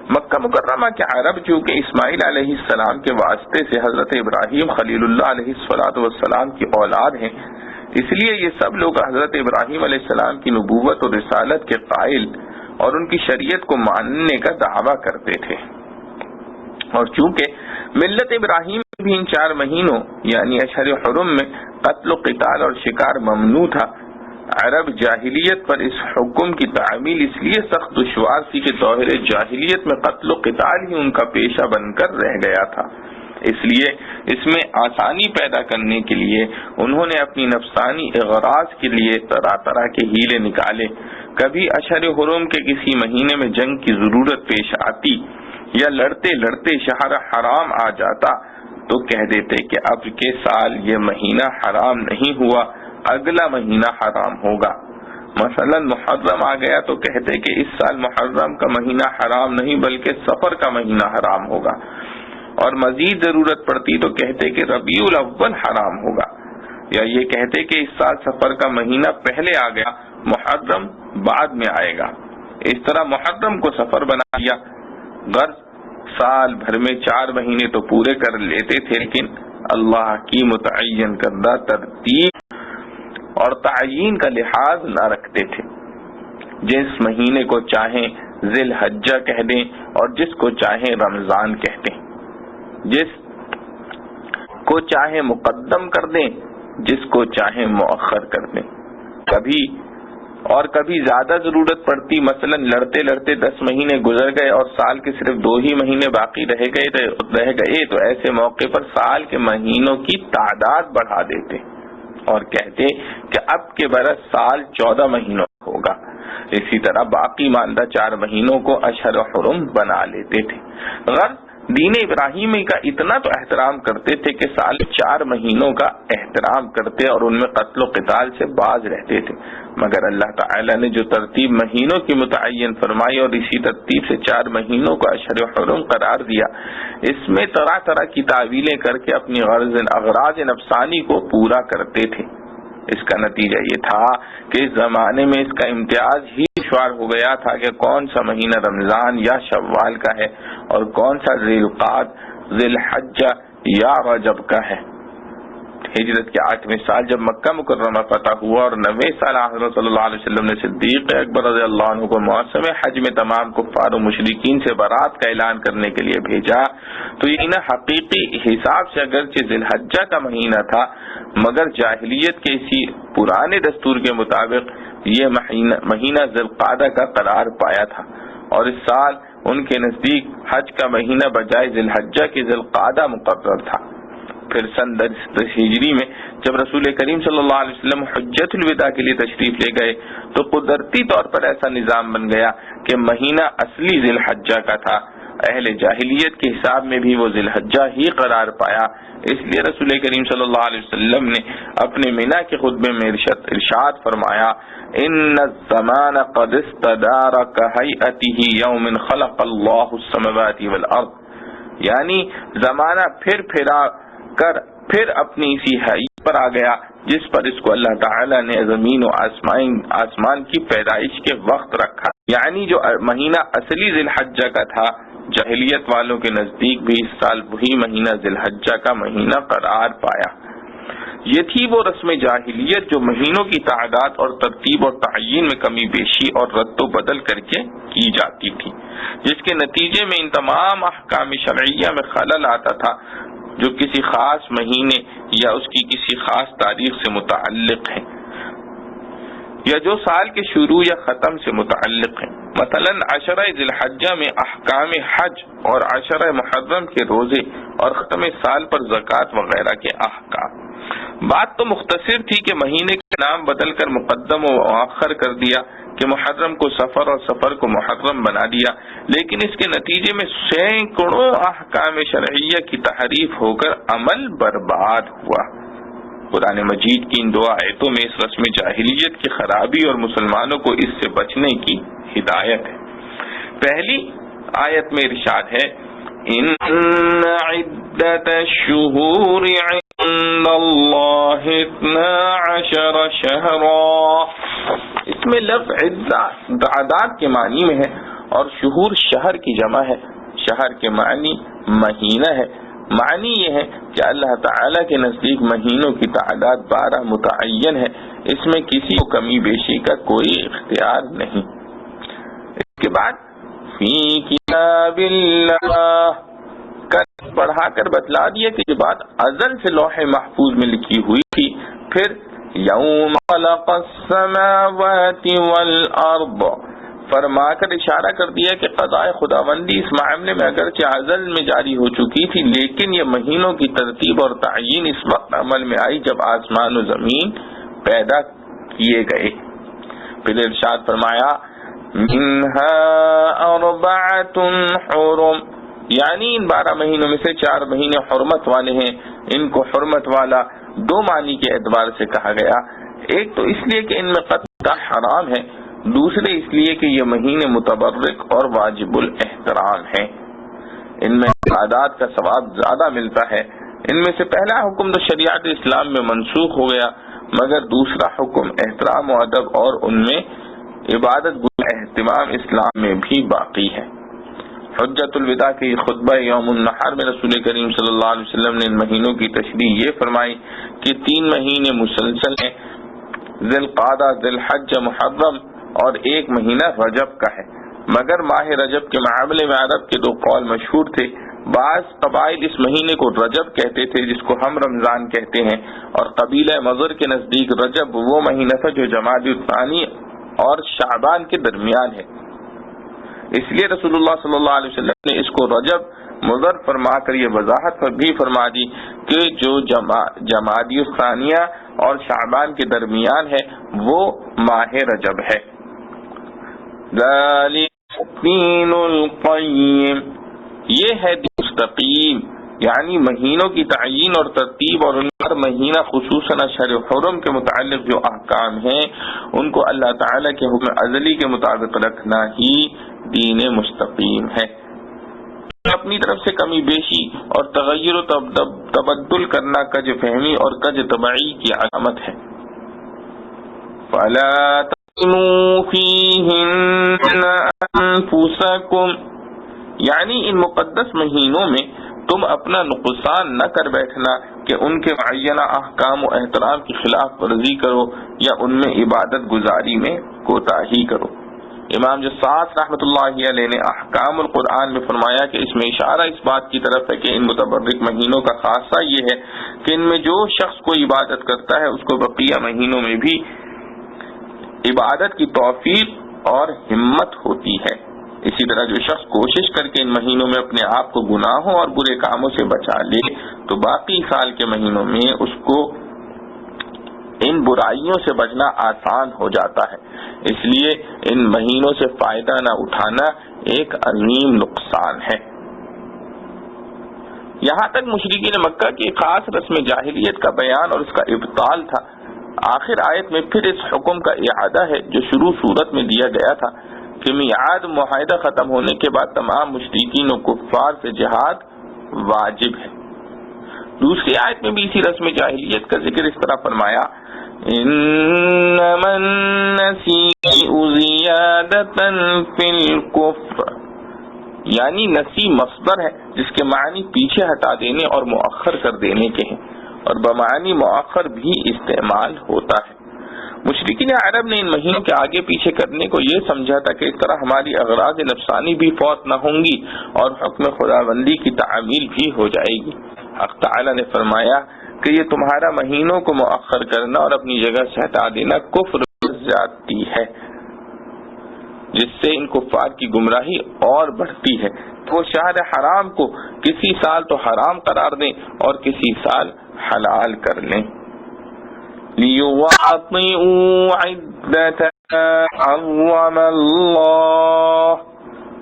مکہ مکرمہ کے عرب چونکہ اسماعیل علیہ السلام کے واسطے سے حضرت ابراہیم خلیل اللہ علیہ السلام کی اولاد ہیں، اس لیے یہ سب لوگ حضرت ابراہیم علیہ السلام کی نبوت اور رسالت کے قائل اور ان کی شریعت کو ماننے کا دعویٰ کرتے تھے، اور چونکہ ملت ابراہیم بھی ان 4 مہینوں یعنی اشہر حرم میں قتل و قتال اور شکار ممنوع تھا، عرب جاہلیت پر اس حکم کی تعمیل اس لیے سخت دشوار تھی کہ ظاہر جاہلیت میں قتل و قتال ہی ان کا پیشہ بن کر رہ گیا تھا، اس لیے اس میں آسانی پیدا کرنے کے لیے انہوں نے اپنی نفسانی اغراض کے لیے طرح طرح کے ہیلے نکالے۔ کبھی اشہر حرم کے کسی مہینے میں جنگ کی ضرورت پیش آتی یا لڑتے لڑتے شہر حرام آ جاتا تو کہہ دیتے کہ اب کے سال یہ مہینہ حرام نہیں ہوا، اگلا مہینہ حرام ہوگا۔ مثلا محرم آ گیا تو کہتے کہ اس سال محرم کا مہینہ حرام نہیں بلکہ صفر کا مہینہ حرام ہوگا، اور مزید ضرورت پڑتی تو کہتے کہ ربیع الاول حرام ہوگا، یا یہ کہتے کہ اس سال صفر کا مہینہ پہلے آ گیا، محرم بعد میں آئے گا۔ اس طرح محرم کو صفر بنا دیا۔ غرض سال بھر میں 4 مہینے تو پورے کر لیتے تھے، لیکن اللہ کی متعین کردہ ترتیب اور تعیین کا لحاظ نہ رکھتے تھے۔ جس مہینے کو چاہیں ذی الحجہ کہہ دیں اور جس کو چاہیں رمضان کہہ دیں، جس کو چاہیں مقدم کر دیں، جس کو چاہیں مؤخر کر دیں۔ کبھی زیادہ ضرورت پڑتی، مثلا لڑتے لڑتے 10 مہینے گزر گئے اور سال کے صرف 2 ہی مہینے باقی رہ گئے تو ایسے موقع پر سال کے مہینوں کی تعداد بڑھا دیتے اور کہتے کہ اب کے برس سال 14 مہینوں ہوگا۔ اسی طرح باقی ماندہ 4 مہینوں کو اشہر حرم بنا لیتے تھے۔ غرض دین ابراہیمی کا اتنا تو احترام کرتے تھے کہ سال 4 مہینوں کا احترام کرتے اور ان میں قتل و قتال سے باز رہتے تھے، مگر اللہ تعالی نے جو ترتیب مہینوں کی متعین فرمائی اور اسی ترتیب سے 4 مہینوں کو اشہر حرم قرار دیا، اس میں طرح طرح کی تعویلیں کر کے اپنی اغراض نفسانی کو پورا کرتے تھے۔ اس کا نتیجہ یہ تھا کہ اس زمانے میں اس کا امتیاز ہی دشوار ہو گیا تھا کہ کون سا مہینہ رمضان یا شوال کا ہے اور کون سا ذی القعدہ، ذی الحجہ یا رجب کا ہے۔ ہجرت کے 8ویں سال جب مکہ مکرمہ فتح ہوا اور 9ویں سال حضرت صلی اللہ علیہ وسلم نے صدیق اکبر رضی اللہ عنہ کو موسم حج میں تمام کفار و مشرکین سے برات کا اعلان کرنے کے لیے بھیجا، تو یہ حقیقی حساب سے اگرچہ ذی الحجہ کا مہینہ تھا، مگر جاہلیت کے اسی پرانے دستور کے مطابق یہ مہینہ ذی القعدہ کا قرار پایا تھا، اور اس سال ان کے نزدیک حج کا مہینہ بجائے ذی الحجہ کے ذی القعدہ مقرر تھا۔ پھر سن 10 ہجری میں جب رسول کریم صلی اللہ علیہ وسلم حجۃ الوداع کے لیے تشریف لے گئے تو قدرتی طور پر ایسا نظام بن گیا کہ مہینہ اصلی ذی الحجہ کا تھا۔ اہل جاہلیت کے حساب میں بھی وہ ذی الحجہ ہی قرار پایا، اس لیے رسول کریم صلی اللہ علیہ وسلم نے اپنے مینا کے خطبے میں ارشاد فرمایا، ان الزمان قد استدار كهيئته يوم خلق الله السماوات والارض، یعنی زمانہ پھر اپنی اسی حیثیت پر آ گیا جس پر اس کو اللہ تعالی نے زمین و آسمان کی پیدائش کے وقت رکھا، یعنی جو مہینہ اصلی ذی الحجہ کا تھا، جاہلیت والوں کے نزدیک بھی اس سال وہی مہینہ ذی الحجہ کا مہینہ قرار پایا۔ یہ تھی وہ رسم جاہلیت جو مہینوں کی تعداد اور ترتیب اور تعین میں کمی بیشی اور رد و بدل کر کے کی جاتی تھی، جس کے نتیجے میں ان تمام احکام شرعیہ میں خلل آتا تھا جو کسی خاص مہینے یا اس کی کسی خاص تاریخ سے متعلق ہیں، یا جو سال کے شروع یا ختم سے متعلق ہیں۔ مثلا عشرہ ذی الحجہ میں احکام حج اور عشرہ محرم کے روزے اور ختم سال پر زکوٰۃ وغیرہ کے احکام۔ بات تو مختصر تھی کہ مہینے کے نام بدل کر مقدم و مؤخر کر دیا، کہ محرم کو سفر اور سفر کو محرم بنا دیا، لیکن اس کے نتیجے میں سینکڑوں احکام شرعیہ کی تحریف ہو کر عمل برباد ہوا۔ قرآن مجید کی ان 2 آیتوں میں اس رسم جاہلیت کی خرابی اور مسلمانوں کو اس سے بچنے کی ہدایت ہے۔ پہلی آیت میں ارشاد ہے، ان عدت الشہور عند اللہ 12 شہرا، اس میں لفظ عدد کے معنی میں ہے اور شہور شہر کی جمع ہے۔ شہر کے معنی مہینہ ہے۔ معنی یہ ہے کہ اللہ تعالی کے نزدیک مہینوں کی تعداد 12 متعین ہے، اس میں کسی کو کمی بیشی کا کوئی اختیار نہیں۔ اس کے بعد فی کتاب اللہ پڑھا کر بتلا دیا کہ یہ بات ازل سے لوح محفوظ میں لکھی ہوئی تھی۔ پھر یوم خلق السماوات والارض فرما کر اشارہ کر دیا کہ قضاء خداوندی اس معاملے میں اگرچہ ازل میں جاری ہو چکی تھی، لیکن یہ مہینوں کی ترتیب اور تعین اس وقت عمل میں آئی جب آسمان و زمین پیدا کیے گئے۔ پھر ارشاد فرمایا، منها 4 حرم، یعنی ان 12 مہینوں میں سے 4 مہینے حرمت والے ہیں. ان کو حرمت والا 2 معنی کے اعتبار سے کہا گیا. ایک تو اس لیے کہ ان میں قطع حرام ہے، دوسرے اس لیے کہ یہ مہینے متبرک اور واجب الاحترام ہیں، ان میں عبادات کا ثواب زیادہ ملتا ہے. ان میں سے پہلا حکم تو شریعت اسلام میں منسوخ ہو گیا، مگر دوسرا حکم احترام و ادب اور ان میں عبادت کا اہتمام اسلام میں بھی باقی ہے. حجت الوداع کے خطبہ یوم النحر میں رسول کریم صلی اللہ علیہ وسلم نے ان مہینوں کی تشریح یہ فرمائی کہ 3 مہینے مسلسل ہیں، ذی القعدہ، ذی الحج، محرم، اور 1 مہینہ رجب کا ہے. مگر ماہ رجب کے معاملے میں عرب کے 2 قول مشہور تھے. بعض قبائل اس مہینے کو رجب کہتے تھے جس کو ہم رمضان کہتے ہیں، اور قبیلہ مضر کے نزدیک رجب وہ مہینہ تھا جو جمادی الثانی اور شعبان کے درمیان ہے. اس لیے رسول اللہ صلی اللہ علیہ وسلم نے اس کو رجب مضر فرما کر یہ وضاحت پر بھی فرما دی کہ جو جمادی الثانیہ اور شعبان کے درمیان ہے وہ ماہ رجب ہے. ذالک الدین القیم، یہ ہے دین مستقیم، یعنی مہینوں کی تعیین اور ترتیب اور ان ہر مہینہ خصوصاً اشہر حرم کے متعلق جو احکام ہیں ان کو اللہ تعالی کے حکم ازلی کے مطابق رکھنا ہی دین مستقیم ہے. اپنی طرف سے کمی بیشی اور تغیر و تبدل کرنا کج فہمی اور کج طبعی کی علامت ہے. فَلَا تَظْلِمُوا فِيهِنَّ أَنفُسَكُمْ، یعنی ان مقدس مہینوں میں تم اپنا نقصان نہ کر بیٹھنا کہ ان کے معینہ احکام و احترام کی خلاف ورزی کرو یا ان میں عبادت گزاری میں کوتاہی کرو. امام جصاص رحمۃ اللہ علیہ نے احکام القرآن میں فرمایا کہ اس میں اشارہ اس بات کی طرف ہے کہ ان متبرک مہینوں کا خاصہ یہ ہے کہ ان میں جو شخص کو عبادت کرتا ہے اس کو بقیہ مہینوں میں بھی عبادت کی توفیق اور ہمت ہوتی ہے. اسی طرح جو شخص کوشش کر کے ان مہینوں میں اپنے آپ کو گناہوں اور برے کاموں سے بچا لے تو باقی سال کے مہینوں میں اس کو ان برائیوں سے بچنا آسان ہو جاتا ہے. اس لیے ان مہینوں سے فائدہ نہ اٹھانا ایک عظیم نقصان ہے. یہاں تک مشرکین مکہ کی خاص رسم جاہلیت کا بیان اور اس کا ابطال تھا. آخر آیت میں پھر اس حکم کا اعادہ ہے جو شروع صورت میں دیا گیا تھا کہ میعاد معاہدہ ختم ہونے کے بعد تمام مشرکین و کفار سے جہاد واجب ہے. دوسری آیت میں بھی اسی رسم جاہلیت کا ذکر اس طرح فرمایا انما النسیء زیادۃ فی الکفر، یعنی نسی مصدر ہے جس کے معنی پیچھے ہٹا دینے اور مؤخر کر دینے کے ہیں اور بمعنی مؤخر بھی استعمال ہوتا ہے. مشرکین عرب نے ان مہینوں کے آگے پیچھے کرنے کو یہ سمجھا تھا کہ اس طرح ہماری اغراض نفسانی بھی فوت نہ ہوں گی اور حکم خداوندی کی تعمیل بھی ہو جائے گی. حق تعالی نے فرمایا کہ یہ تمہارا مہینوں کو مؤخر کرنا اور اپنی جگہ سے ہٹا دینا کفر زیادتی ہے جس سے ان کفار کی گمراہی اور بڑھتی ہے. وہ شہر حرام کو کسی سال تو حرام قرار دیں اور کسی سال حلال کر لیں. لِيُوَاطِئُوا عِدَّةَ حَرَّمَ اللَّهُ،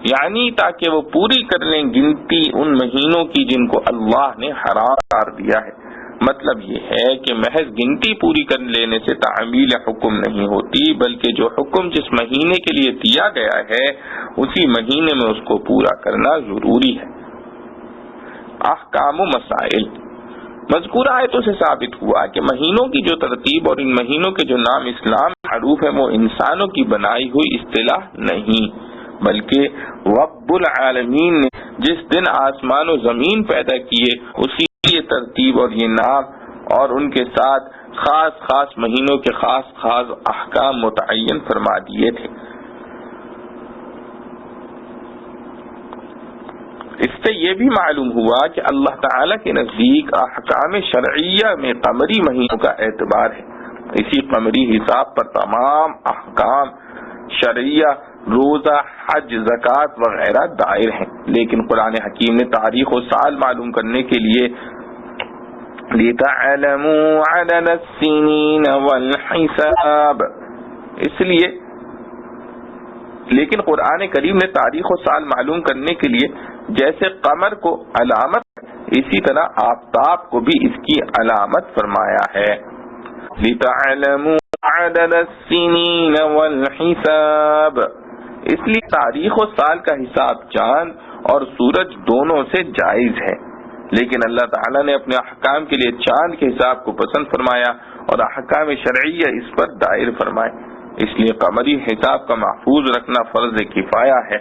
یعنی تاکہ وہ پوری کر لیں گنتی ان مہینوں کی جن کو اللہ نے حرام قرار دیا ہے. مطلب یہ ہے کہ محض گنتی پوری کر لینے سے تعمیل حکم نہیں ہوتی، بلکہ جو حکم جس مہینے کے لیے دیا گیا ہے اسی مہینے میں اس کو پورا کرنا ضروری ہے. احکام و مسائل مذکورہ آیتوں سے ثابت ہوا کہ مہینوں کی جو ترتیب اور ان مہینوں کے جو نام اسلام معروف ہے وہ انسانوں کی بنائی ہوئی اصطلاح نہیں، بلکہ رب العالمین نے جس دن آسمان و زمین پیدا کیے اسی یہ ترتیب اور یہ نام اور ان کے ساتھ خاص خاص مہینوں کے خاص خاص احکام متعین فرما دیے تھے. اس سے یہ بھی معلوم ہوا کہ اللہ تعالی کے نزدیک احکام شرعیہ میں قمری مہینوں کا اعتبار ہے. اسی قمری حساب پر تمام احکام شرعیہ روزہ، حج، زکوٰۃ وغیرہ دائر ہیں. لیکن قرآن حکیم نے تاریخ و سال معلوم کرنے کے لیے لِتَعْلَمُوا عَدَدَ السِّنِينَ وَالْحِسَابَ، اس لیے لیکن قرآن کریم نے تاریخ و سال معلوم کرنے کے لیے جیسے قمر کو علامت، اسی طرح آفتاب کو بھی اس کی علامت فرمایا ہے۔ لِتَعْلَمُوا عَدَدَ السِّنِينَ وَالْحِسَابَ، اس لیے تاریخ و سال کا حساب چاند اور سورج دونوں سے جائز ہے، لیکن اللہ تعالیٰ نے اپنے احکام کے لیے چاند کے حساب کو پسند فرمایا اور احکام شرعیہ اس پر دائر فرمائے، اس لیے قمری حساب کا محفوظ رکھنا فرض کفایہ ہے۔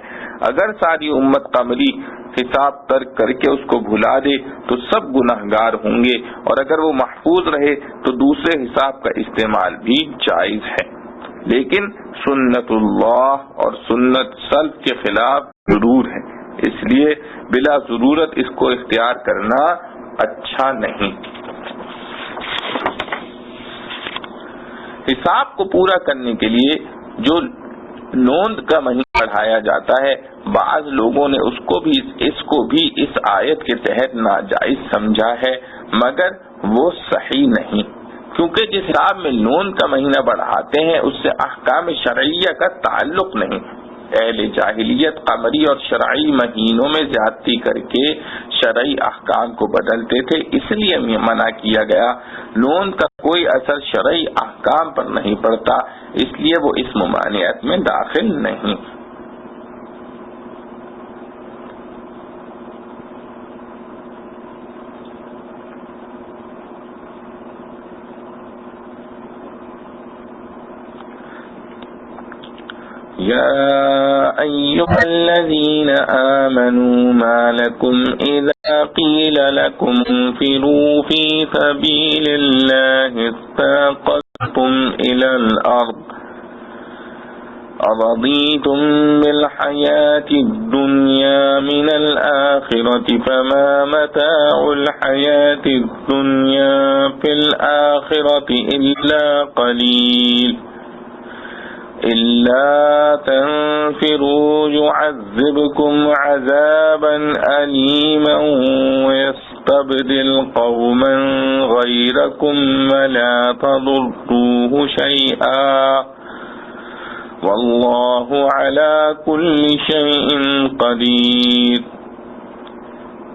اگر ساری امت قمری حساب ترک کر کے اس کو بھلا دے تو سب گناہگار ہوں گے، اور اگر وہ محفوظ رہے تو دوسرے حساب کا استعمال بھی جائز ہے، لیکن سنت اللہ اور سنت سلف کے خلاف ضرور ہے، اس لیے بلا ضرورت اس کو اختیار کرنا اچھا نہیں۔ حساب کو پورا کرنے کے لیے جو نوند کا مہینہ بڑھایا جاتا ہے، بعض لوگوں نے اس کو بھی اس آیت کے تحت ناجائز سمجھا ہے، مگر وہ صحیح نہیں، کیونکہ جس حساب میں نوند کا مہینہ بڑھاتے ہیں اس سے احکام شرعیہ کا تعلق نہیں۔ اہل جاہلیت قمری اور شرعی مہینوں میں زیادتی کر کے شرعی احکام کو بدلتے تھے، اس لیے منع کیا گیا۔ لون کا کوئی اثر شرعی احکام پر نہیں پڑتا، اس لیے وہ اس ممانعت میں داخل نہیں۔ يا أيها الذين آمنوا ما لكم إذا قيل لكم انفروا في سبيل الله اثاقلتم إلى الأرض أرضيتم بالحياة الدنيا من الآخرة فما متاع الحياة الدنيا في الآخرة إلا قليل إلا تنفروا يعذبكم عذابا أليما ويستبدل قوما غيركم ولا تضروه شيئا والله على كل شيء قدير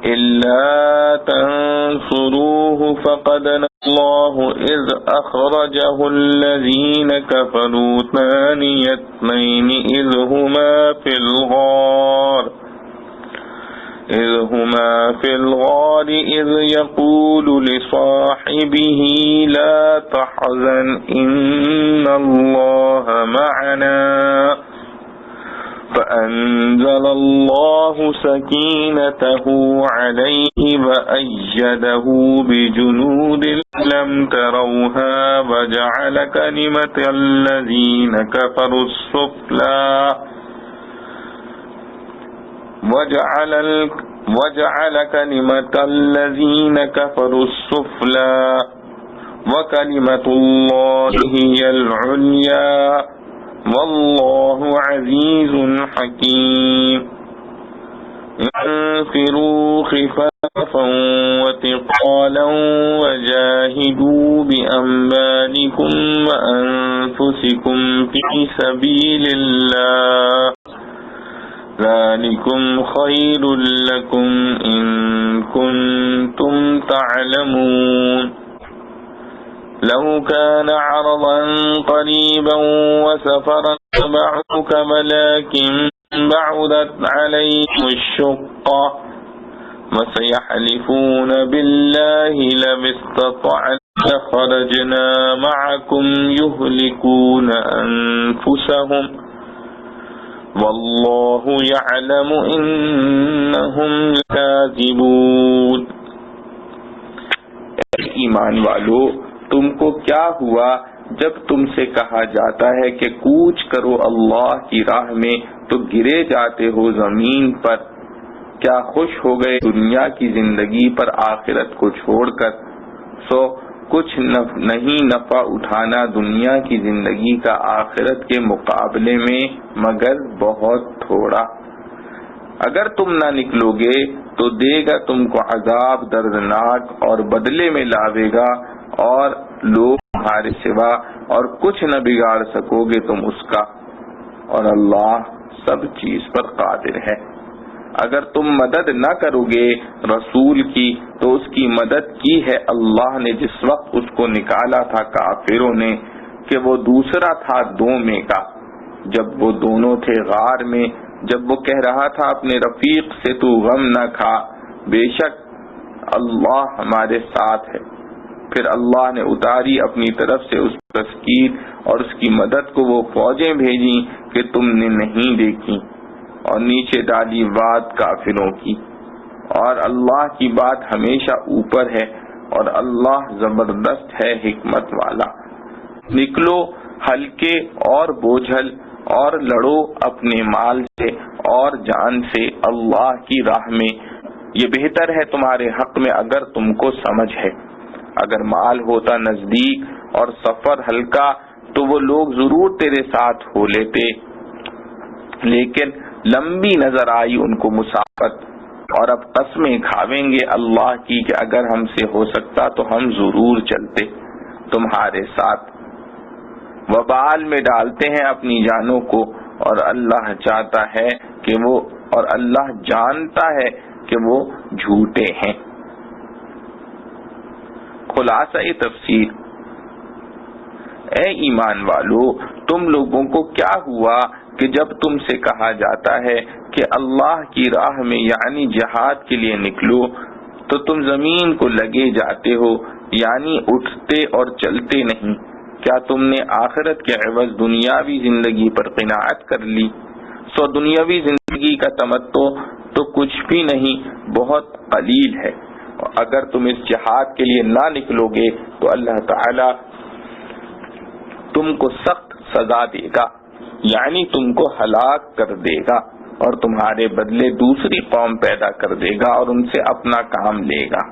إلا تنصروه فقد الله إذ أخرجه الذين كفروا ثاني اثنين إذ هما في الغار إذ يقول لصاحبه لا تحزن إن الله معنا فأنزل الله سكينته عليه وأيده بجنود لم تروها وجعل كلمة الذين كفروا السفلى وجعل كلمة الذين كفروا السفلى وكلمة الله هي العليا والله عزيز حكيم انفروا خفافا وثقالا وجاهدوا بأموالكم وأنفسكم في سبيل الله ذلكم خير لكم إن كنتم تعلمون لو كان عرضا قريبا وسفرا تبعك ولكن بعدت عليهم الشقة وسيحلفون بالله لو استطعنا لخرجنا معكم يهلكون أنفسهم والله يعلم إنهم لكاذبون۔ ایمان والو، تم کو کیا ہوا جب تم سے کہا جاتا ہے کہ کوچ کرو اللہ کی راہ میں تو گرے جاتے ہو زمین پر؟ کیا خوش ہو گئے دنیا کی زندگی پر آخرت کو چھوڑ کر؟ سو کچھ نہیں نفع اٹھانا دنیا کی زندگی کا آخرت کے مقابلے میں مگر بہت تھوڑا۔ اگر تم نہ نکلو گے تو دے گا تم کو عذاب دردناک اور بدلے میں لاوے گا، اور لوگ تمہارے سوا اور کچھ نہ بگاڑ سکو گے تم اس کا، اور اللہ سب چیز پر قادر ہے۔ اگر تم مدد نہ کرو گے رسول کی تو اس کی مدد کی ہے اللہ نے جس وقت اس کو نکالا تھا کافروں نے کہ وہ دوسرا تھا دو میں کا، جب وہ دونوں تھے غار میں، جب وہ کہہ رہا تھا اپنے رفیق سے تو غم نہ کھا، بے شک اللہ ہمارے ساتھ ہے۔ پھر اللہ نے اتاری اپنی طرف سے اس تسکین اور اس کی مدد کو وہ فوجیں بھیجیں کہ تم نے نہیں دیکھی، اور نیچے ڈالی بات کافروں کی، اور اللہ کی بات ہمیشہ اوپر ہے، اور اللہ زبردست ہے حکمت والا۔ نکلو ہلکے اور بوجھل اور لڑو اپنے مال سے اور جان سے اللہ کی راہ میں، یہ بہتر ہے تمہارے حق میں اگر تم کو سمجھ ہے۔ اگر مال ہوتا نزدیک اور سفر ہلکا تو وہ لوگ ضرور تیرے ساتھ ہو لیتے، لیکن لمبی نظر آئی ان کو مسافت، اور اب قسمیں کھاویں گے اللہ کی کہ اگر ہم سے ہو سکتا تو ہم ضرور چلتے تمہارے ساتھ۔ وبال میں ڈالتے ہیں اپنی جانوں کو، اور اللہ چاہتا ہے کہ وہ، اور اللہ جانتا ہے کہ وہ جھوٹے ہیں۔ خلاصہ تفسیر: اے ایمان والو، تم لوگوں کو کیا ہوا کہ جب تم سے کہا جاتا ہے کہ اللہ کی راہ میں یعنی جہاد کے لیے نکلو تو تم زمین کو لگے جاتے ہو یعنی اٹھتے اور چلتے نہیں؟ کیا تم نے آخرت کے عوض دنیاوی زندگی پر قناعت کر لی؟ سو دنیاوی زندگی کا تمتع تو کچھ بھی نہیں، بہت قلیل ہے۔ اگر تم اس جہاد کے لیے نہ نکلو گے تو اللہ تعالی تم کو سخت سزا دے گا، یعنی تم کو ہلاک کر دے گا، اور تمہارے بدلے دوسری قوم پیدا کر دے گا اور ان سے اپنا کام لے گا،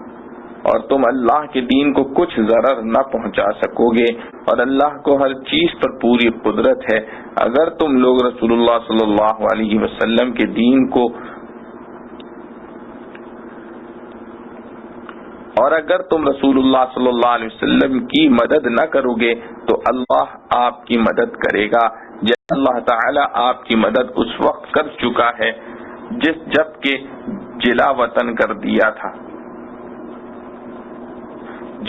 اور تم اللہ کے دین کو کچھ ضرر نہ پہنچا سکو گے، اور اللہ کو ہر چیز پر پوری قدرت ہے۔ اگر تم لوگ رسول اللہ صلی اللہ علیہ وسلم کے دین کو، اور اگر تم رسول اللہ صلی اللہ علیہ وسلم کی مدد نہ کرو گے تو اللہ آپ کی مدد کرے گا، جب اللہ تعالی آپ کی مدد اس وقت کر چکا ہے جب کہ جلا وطن کر دیا تھا،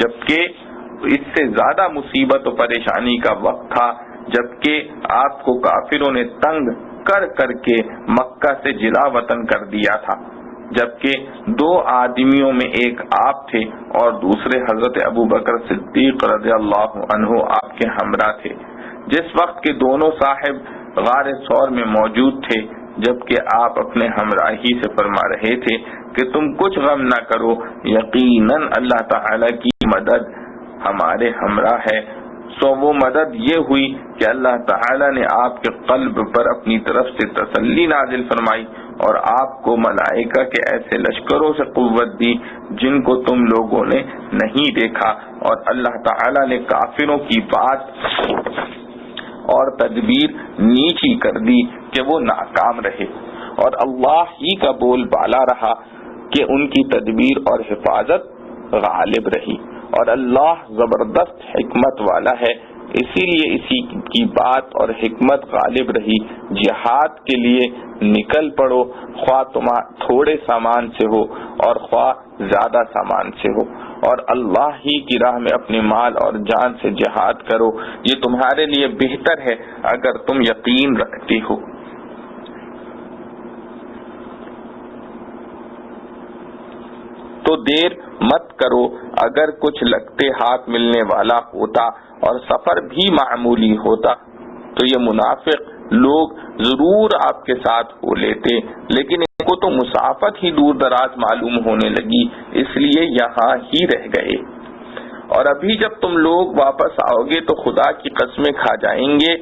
جبکہ اس سے زیادہ مصیبت و پریشانی کا وقت تھا، جبکہ آپ کو کافروں نے تنگ کر کر کے مکہ سے جلا وطن کر دیا تھا، جبکہ دو آدمیوں میں ایک آپ تھے اور دوسرے حضرت ابو بکر صدیق رضی اللہ عنہ آپ کے ہمراہ تھے، جس وقت کے دونوں صاحب غار ثور میں موجود تھے، جبکہ آپ اپنے ہمراہی سے فرما رہے تھے کہ تم کچھ غم نہ کرو، یقیناً اللہ تعالی کی مدد ہمارے ہمراہ ہے۔ سو وہ مدد یہ ہوئی کہ اللہ تعالی نے آپ کے قلب پر اپنی طرف سے تسلی نازل فرمائی اور آپ کو ملائکہ کے ایسے لشکروں سے قوت دی جن کو تم لوگوں نے نہیں دیکھا، اور اللہ تعالی نے کافروں کی بات اور تدبیر نیچی کر دی کہ وہ ناکام رہے، اور اللہ ہی کا بول بالا رہا کہ ان کی تدبیر اور حفاظت غالب رہی، اور اللہ زبردست حکمت والا ہے، اسی لیے اسی کی بات اور حکمت غالب رہی۔ جہاد کے لیے نکل پڑو، خواہ تم تھوڑے سامان سے ہو اور خواہ زیادہ سامان سے ہو، اور اللہ ہی کی راہ میں اپنے مال اور جان سے جہاد کرو، یہ تمہارے لیے بہتر ہے اگر تم یقین رکھتے ہو۔ تو دیر مت کرو، اگر کچھ لگتے ہاتھ ملنے والا ہوتا اور سفر بھی معمولی ہوتا تو یہ منافق لوگ ضرور آپ کے ساتھ ہو لیتے، لیکن ان کو تو مسافت ہی دور دراز معلوم ہونے لگی، اس لیے یہاں ہی رہ گئے، اور ابھی جب تم لوگ واپس آؤ گے تو خدا کی قسمیں کھا جائیں گے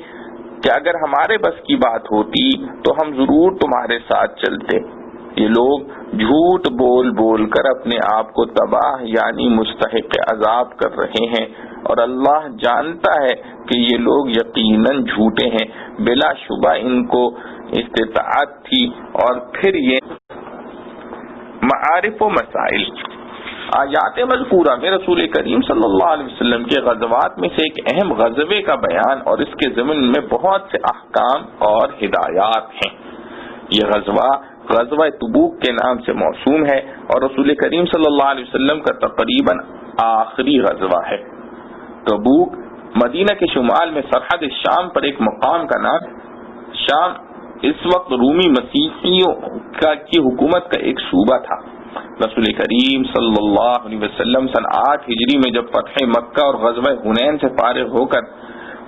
کہ اگر ہمارے بس کی بات ہوتی تو ہم ضرور تمہارے ساتھ چلتے۔ یہ لوگ جھوٹ بول بول کر اپنے آپ کو تباہ یعنی مستحق عذاب کر رہے ہیں، اور اللہ جانتا ہے کہ یہ لوگ یقیناً جھوٹے ہیں، بلا شبہ ان کو استطاعت تھی۔ اور پھر یہ معارف و مسائل، آیات مذکورہ میں رسول کریم صلی اللہ علیہ وسلم کے غزوات میں سے ایک اہم غزوے کا بیان اور اس کے ضمن میں بہت سے احکام اور ہدایات ہیں۔ یہ غزوہ تبوک کے نام سے موسوم ہے اور رسول کریم صلی اللہ علیہ وسلم کا تقریباً آخری غزوہ ہے۔ تبوک مدینہ کے شمال میں سرحد شام پر ایک مقام کا نام ہے۔ شام اس وقت رومی مسیحیوں کی حکومت کا ایک صوبہ تھا۔ رسول کریم صلی اللہ علیہ وسلم سن 8 ہجری میں جب فتح مکہ اور غزوہ حنین سے فارغ ہو کر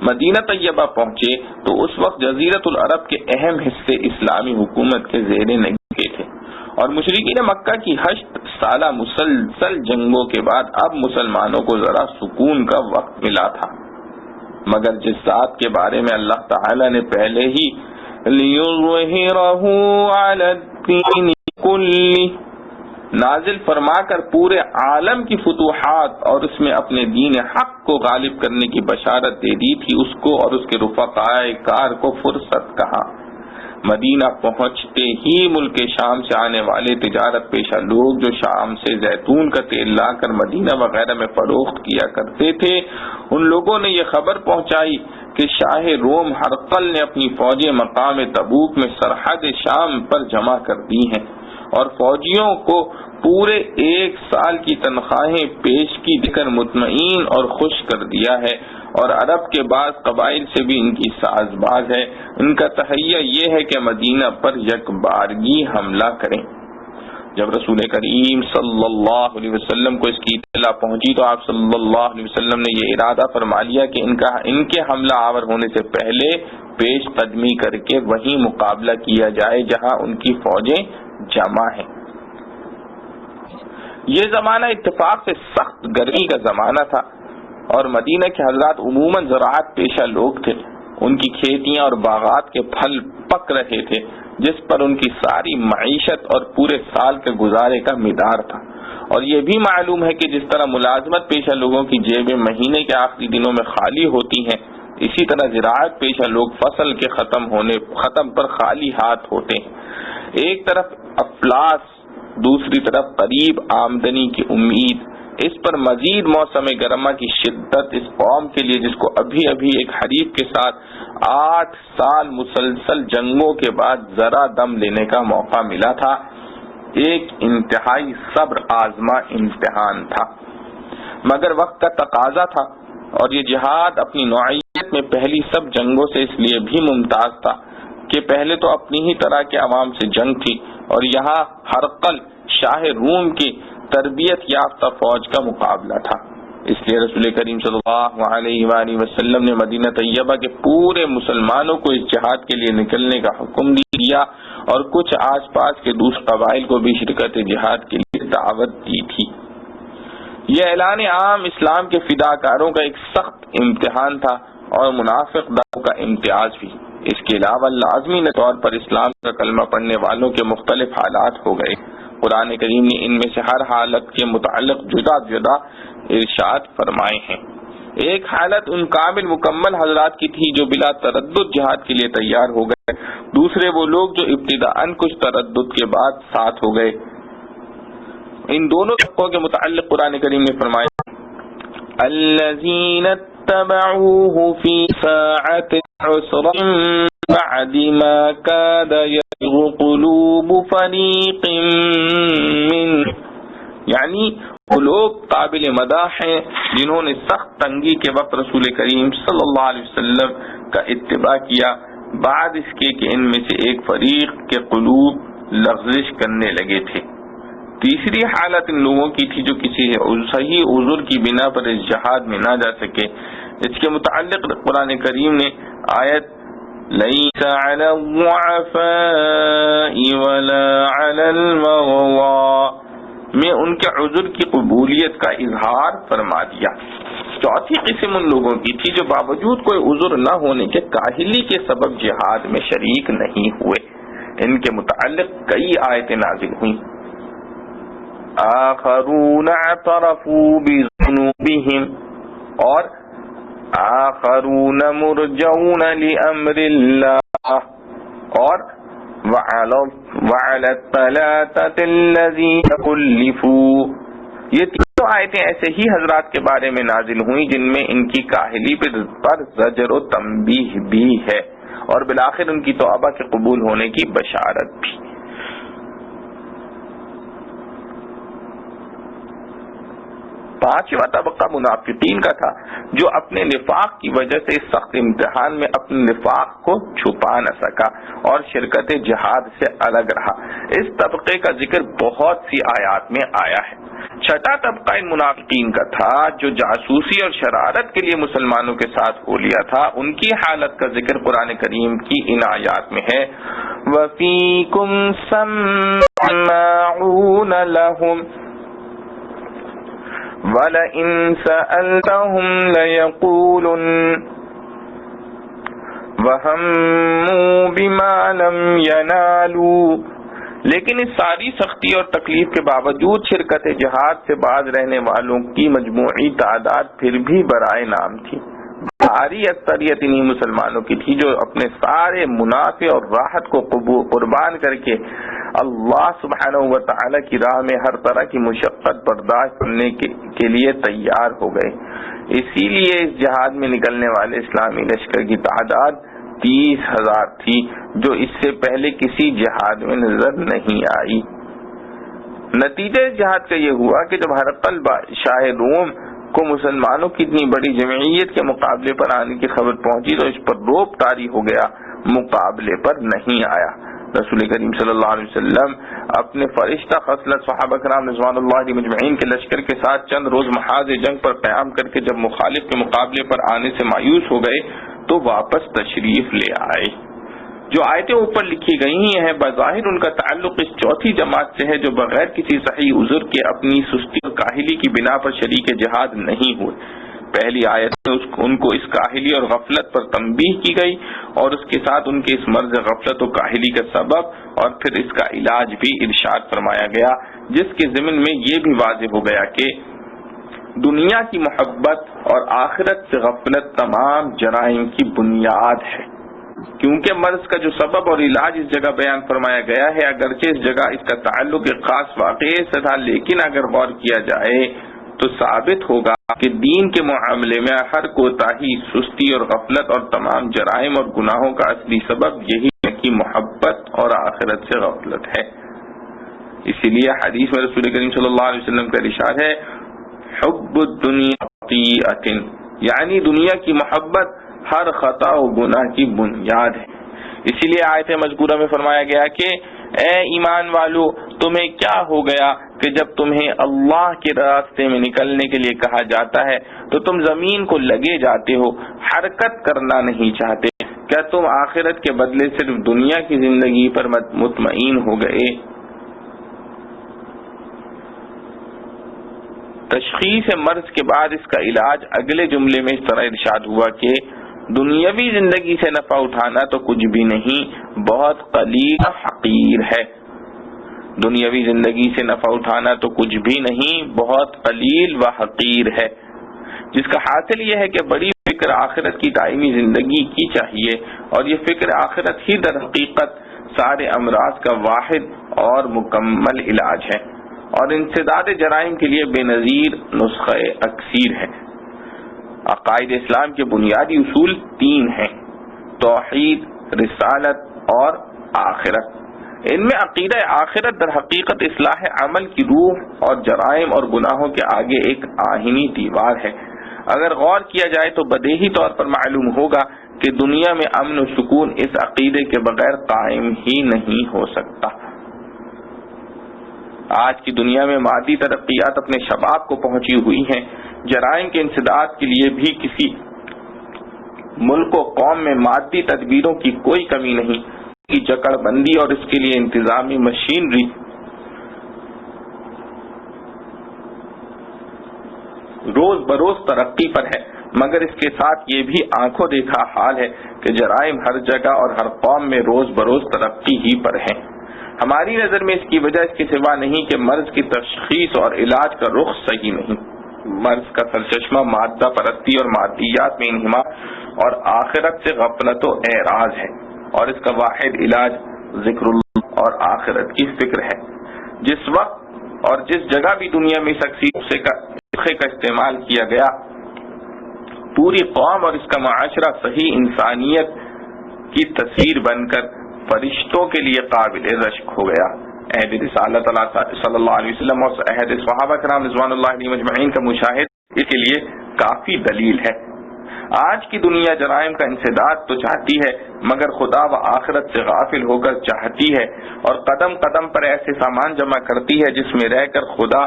مدینہ طیبہ پہنچے تو اس وقت جزیرۃ العرب کے اہم حصے اسلامی حکومت کے زیر نگہ تھے، اور مشرکین مکہ کی 8 سالہ مسلسل جنگوں کے بعد اب مسلمانوں کو ذرا سکون کا وقت ملا تھا۔ مگر جس ذات کے بارے میں اللہ تعالی نے پہلے ہی لِيُظْهِرَهُ عَلَى الدِّينِ كُلِّهِ نازل فرما کر پورے عالم کی فتوحات اور اس میں اپنے دین حق کو غالب کرنے کی بشارت دے دی تھی، اس کو اور اس کے رفقائے کار کو فرصت کہا۔ مدینہ پہنچتے ہی ملک شام سے آنے والے تجارت پیشہ لوگ جو شام سے زیتون کا تیل لا کر مدینہ وغیرہ میں فروخت کیا کرتے تھے، ان لوگوں نے یہ خبر پہنچائی کہ شاہ روم ہرقل نے اپنی فوجیں مقام تبوک میں سرحد شام پر جمع کر دی ہیں اور فوجیوں کو پورے 1 سال کی تنخواہیں پیش کی دے کر مطمئن اور خوش کر دیا ہے، اور عرب کے بعض قبائل سے بھی ان کی ساز باز ہے۔ ان کا تہیہ یہ ہے کہ مدینہ پر یک بارگی حملہ کریں۔ جب رسول کریم صلی اللہ علیہ وسلم کو اس کی اطلاع پہنچی تو آپ صلی اللہ علیہ وسلم نے یہ ارادہ فرما لیا کہ ان کے حملہ آور ہونے سے پہلے پیش قدمی کر کے وہیں مقابلہ کیا جائے جہاں ان کی فوجیں جمع ہے۔ یہ زمانہ اتفاق سے سخت گرمی کا زمانہ تھا اور مدینہ کے حضرات عموماً زراعت پیشہ لوگ تھے۔ ان کی کھیتیاں اور باغات کے پھل پک رہے تھے جس پر ان کی ساری معیشت اور پورے سال کے گزارے کا مدار تھا، اور یہ بھی معلوم ہے کہ جس طرح ملازمت پیشہ لوگوں کی جیبیں مہینے کے آخری دنوں میں خالی ہوتی ہیں، اسی طرح زراعت پیشہ لوگ فصل کے ختم پر خالی ہاتھ ہوتے ہیں۔ ایک طرف افلاس، دوسری طرف قریب آمدنی کی امید، اس پر مزید موسم گرما کی شدت اس قوم کے لیے جس کو ابھی ایک حریف کے ساتھ 8 سال مسلسل جنگوں کے بعد ذرا دم لینے کا موقع ملا تھا، ایک انتہائی صبر آزما امتحان تھا۔ مگر وقت کا تقاضا تھا، اور یہ جہاد اپنی نوعیت میں پہلی سب جنگوں سے اس لیے بھی ممتاز تھا کہ پہلے تو اپنی ہی طرح کے عوام سے جنگ تھی، اور یہاں ہرقل شاہ روم کی تربیت یافتہ فوج کا مقابلہ تھا۔ اس لیے رسول کریم صلی اللہ علیہ وآلہ وسلم نے مدینہ طیبہ کے پورے مسلمانوں کو اس جہاد کے لیے نکلنے کا حکم دیا، اور کچھ آس پاس کے دوسرے قبائل کو بھی شرکت جہاد کے لیے دعوت دی تھی۔ یہ اعلان عام اسلام کے فداکاروں کا ایک سخت امتحان تھا اور منافق داؤں کا امتیاز بھی۔ اس کے علاوہ لازمی طور پر اسلام کا کلمہ پڑھنے والوں کے مختلف حالات ہو گئے۔ قرآن کریم نے ان میں سے ہر حالت کے متعلق جدا جدا ارشاد فرمائے ہیں۔ ایک حالت ان کامل مکمل حضرات کی تھی جو بلا تردد جہاد کے لیے تیار ہو گئے، دوسرے وہ لوگ جو ابتداءً کچھ تردد کے بعد ساتھ ہو گئے۔ ان دونوں طبقوں کے متعلق قرآن کریم نے فرمایا الذین اتبعوه فی ساعة عسرة بعد ما كاد يزغ قلوب فریق منهم، یعنی وہ لوگ قابل مداح ہیں جنہوں نے سخت تنگی کے وقت رسول کریم صلی اللہ علیہ وسلم کا اتباع کیا، بعد اس کے کہ ان میں سے ایک فریق کے قلوب لغزش کرنے لگے تھے۔ تیسری حالت ان لوگوں کی تھی جو کسی صحیح عذر کی بنا پر اس جہاد میں نہ جا سکے۔ اس کے متعلق قرآن کریم نے آیت لَيْسَ عَلَى الضُّعَفَاءِ وَلَا عَلَى الْمَرْضَىٰ میں ان کے عذر کی قبولیت کا اظہار فرما دیا۔ چوتھی قسم ان لوگوں کی تھی جو باوجود کوئی عذر نہ ہونے کے کاہلی کے سبب جہاد میں شریک نہیں ہوئے۔ ان کے متعلق کئی آیتیں نازل ہوئیں۔ آخرون اعترفوا بذنوبهم اور آخرون مرجون لأمر اللہ اور وعلى الثلاثة الذين خلفوا، یہ تینوں آیتیں ایسے ہی حضرات کے بارے میں نازل ہوئیں جن میں ان کی کاہلی پر زجر و تنبیہ بھی ہے، اور بالآخر ان کی توبہ کے قبول ہونے کی بشارت بھی۔ پانچواں طبقہ منافقین کا تھا جو اپنے نفاق کی وجہ سے اس سخت امتحان میں اپنے نفاق کو چھپا نہ سکا اور شرکت جہاد سے الگ رہا۔ اس طبقے کا ذکر بہت سی آیات میں آیا ہے۔ چھٹا طبقہ ان منافقین کا تھا جو جاسوسی اور شرارت کے لیے مسلمانوں کے ساتھ ہو لیا تھا۔ ان کی حالت کا ذکر قرآن کریم کی ان آیات میں ہے، وَفِيكُمْ سَمَّاعُونَ لَهُمْ وَلَئِن سَأَلْتَهُمْ لَيَقُولُنَّ وَهَمُّوا بِمَا لَمْ يَنَالُوا۔ لیکن اس ساری سختی اور تکلیف کے باوجود شرکت جہاد سے باز رہنے والوں کی مجموعی تعداد پھر بھی برائے نام تھی۔ بھاری اکثریت انہی مسلمانوں کی تھی جو اپنے سارے منافع اور راحت کو قربان کر کے اللہ سبحانہ و تعالی کی راہ میں ہر طرح کی مشقت برداشت کرنے کے لیے تیار ہو گئے۔ اسی لیے اس جہاد میں نکلنے والے اسلامی لشکر کی تعداد 30,000 تھی، جو اس سے پہلے کسی جہاد میں نظر نہیں آئی۔ نتیجہ اس جہاد کا یہ ہوا کہ جب ہرقل شاہ روم کو مسلمانوں کی اتنی بڑی جمعیت کے مقابلے پر آنے کی خبر پہنچی تو اس پر روب طاری ہو گیا، مقابلے پر نہیں آیا۔ رسول کریم صلی اللہ علیہ وسلم اپنے فرشتہ خصلت صحابہ کرام رضوان اللہ علیہم مجمعین کے لشکر کے ساتھ چند روز محاذ جنگ پر قیام کر کے جب مخالف کے مقابلے پر آنے سے مایوس ہو گئے تو واپس تشریف لے آئے۔ جو آیتیں اوپر لکھی گئی ہیں بظاہر ان کا تعلق اس چوتھی جماعت سے ہے جو بغیر کسی صحیح عذر کے اپنی سستی اور کاہلی کی بنا پر شریک جہاد نہیں ہوئے۔ پہلی آیت میں ان کو اس کاہلی اور غفلت پر تنبیہ کی گئی اور اس کے ساتھ ان کے اس مرض غفلت و کاہلی کا سبب اور پھر اس کا علاج بھی ارشاد فرمایا گیا، جس کے ضمن میں یہ بھی واضح ہو گیا کہ دنیا کی محبت اور آخرت سے غفلت تمام جرائم کی بنیاد ہے۔ کیونکہ مرض کا جو سبب اور علاج اس جگہ بیان فرمایا گیا ہے، اگرچہ اس جگہ اس کا تعلق ایک خاص واقعے سے تھا، لیکن اگر غور کیا جائے تو ثابت ہوگا کہ دین کے معاملے میں ہر کوتاہی، سستی اور غفلت اور تمام جرائم اور گناہوں کا اصلی سبب یہی ہے کہ محبت اور آخرت سے غفلت ہے۔ اسی لیے حدیث میں رسول کریم صلی اللہ علیہ وسلم کا ارشاد ہے، حب الدنیا خطیئۃ، یعنی دنیا کی محبت ہر خطا و گناہ کی بنیاد ہے۔ اسی لیے آیت مذکورہ میں فرمایا گیا کہ اے ایمان والو، تمہیں کیا ہو گیا کہ جب تمہیں اللہ کے راستے میں نکلنے کے لیے کہا جاتا ہے تو تم زمین کو لگے جاتے ہو، حرکت کرنا نہیں چاہتے؟ کیا تم آخرت کے بدلے صرف دنیا کی زندگی پر مطمئن ہو گئے؟ تشخیص مرض کے بعد اس کا علاج اگلے جملے میں اس طرح ارشاد ہوا کہ دنیاوی زندگی سے نفع اٹھانا تو کچھ بھی نہیں، بہت قلیل حقیر ہے۔ دنیاوی زندگی سے نفع اٹھانا تو کچھ بھی نہیں، بہت قلیل و حقیر ہے، جس کا حاصل یہ ہے کہ بڑی فکر آخرت کی دائمی زندگی کی چاہیے، اور یہ فکر آخرت ہی در حقیقت سارے امراض کا واحد اور مکمل علاج ہے، اور انسداد جرائم کے لیے بے نظیر نسخہ اکسیر ہے۔ عقائد اسلام کے بنیادی اصول 3 ہیں: توحید، رسالت اور آخرت۔ ان میں عقیدہ آخرت در حقیقت اصلاح عمل کی روح اور جرائم اور گناہوں کے آگے ایک آہنی دیوار ہے۔ اگر غور کیا جائے تو بدیہی طور پر معلوم ہوگا کہ دنیا میں امن و سکون اس عقیدے کے بغیر قائم ہی نہیں ہو سکتا۔ آج کی دنیا میں مادی ترقیات اپنے شباب کو پہنچی ہوئی ہیں، جرائم کے انسداد کے لیے بھی کسی ملک و قوم میں مادی تدبیروں کی کوئی کمی نہیں، کی جکڑ بندی اور اس کے لیے انتظامی مشینری روز بروز ترقی پر ہے، مگر اس کے ساتھ یہ بھی آنکھوں دیکھا حال ہے کہ جرائم ہر جگہ اور ہر قوم میں روز بروز ترقی ہی پر ہیں۔ ہماری نظر میں اس کی وجہ اس کے سوا نہیں کہ مرض کی تشخیص اور علاج کا رخ صحیح نہیں۔ مرض کا سرچشمہ مادہ پرستی اور مادیات میں انہماک اور آخرت سے غفلت و اعراض ہے، اور اس کا واحد علاج ذکر اللہ اور آخرت کی فکر ہے۔ جس وقت اور جس جگہ بھی دنیا میں اس نسخے کا استعمال کیا گیا، پوری قوم اور اس کا معاشرہ صحیح انسانیت کی تصویر بن کر فرشتوں کے لیے قابل رشک ہو گیا۔ عہد رسالت صلی اللہ علیہ وسلم اور عہد صحابہ کرام رضوان اللہ علیہم اجمعین کا مشاہد اس کے لیے کافی دلیل ہے۔ آج کی دنیا جرائم کا انسداد تو چاہتی ہے مگر خدا و آخرت سے غافل ہو کر چاہتی ہے، اور قدم قدم پر ایسے سامان جمع کرتی ہے جس میں رہ کر خدا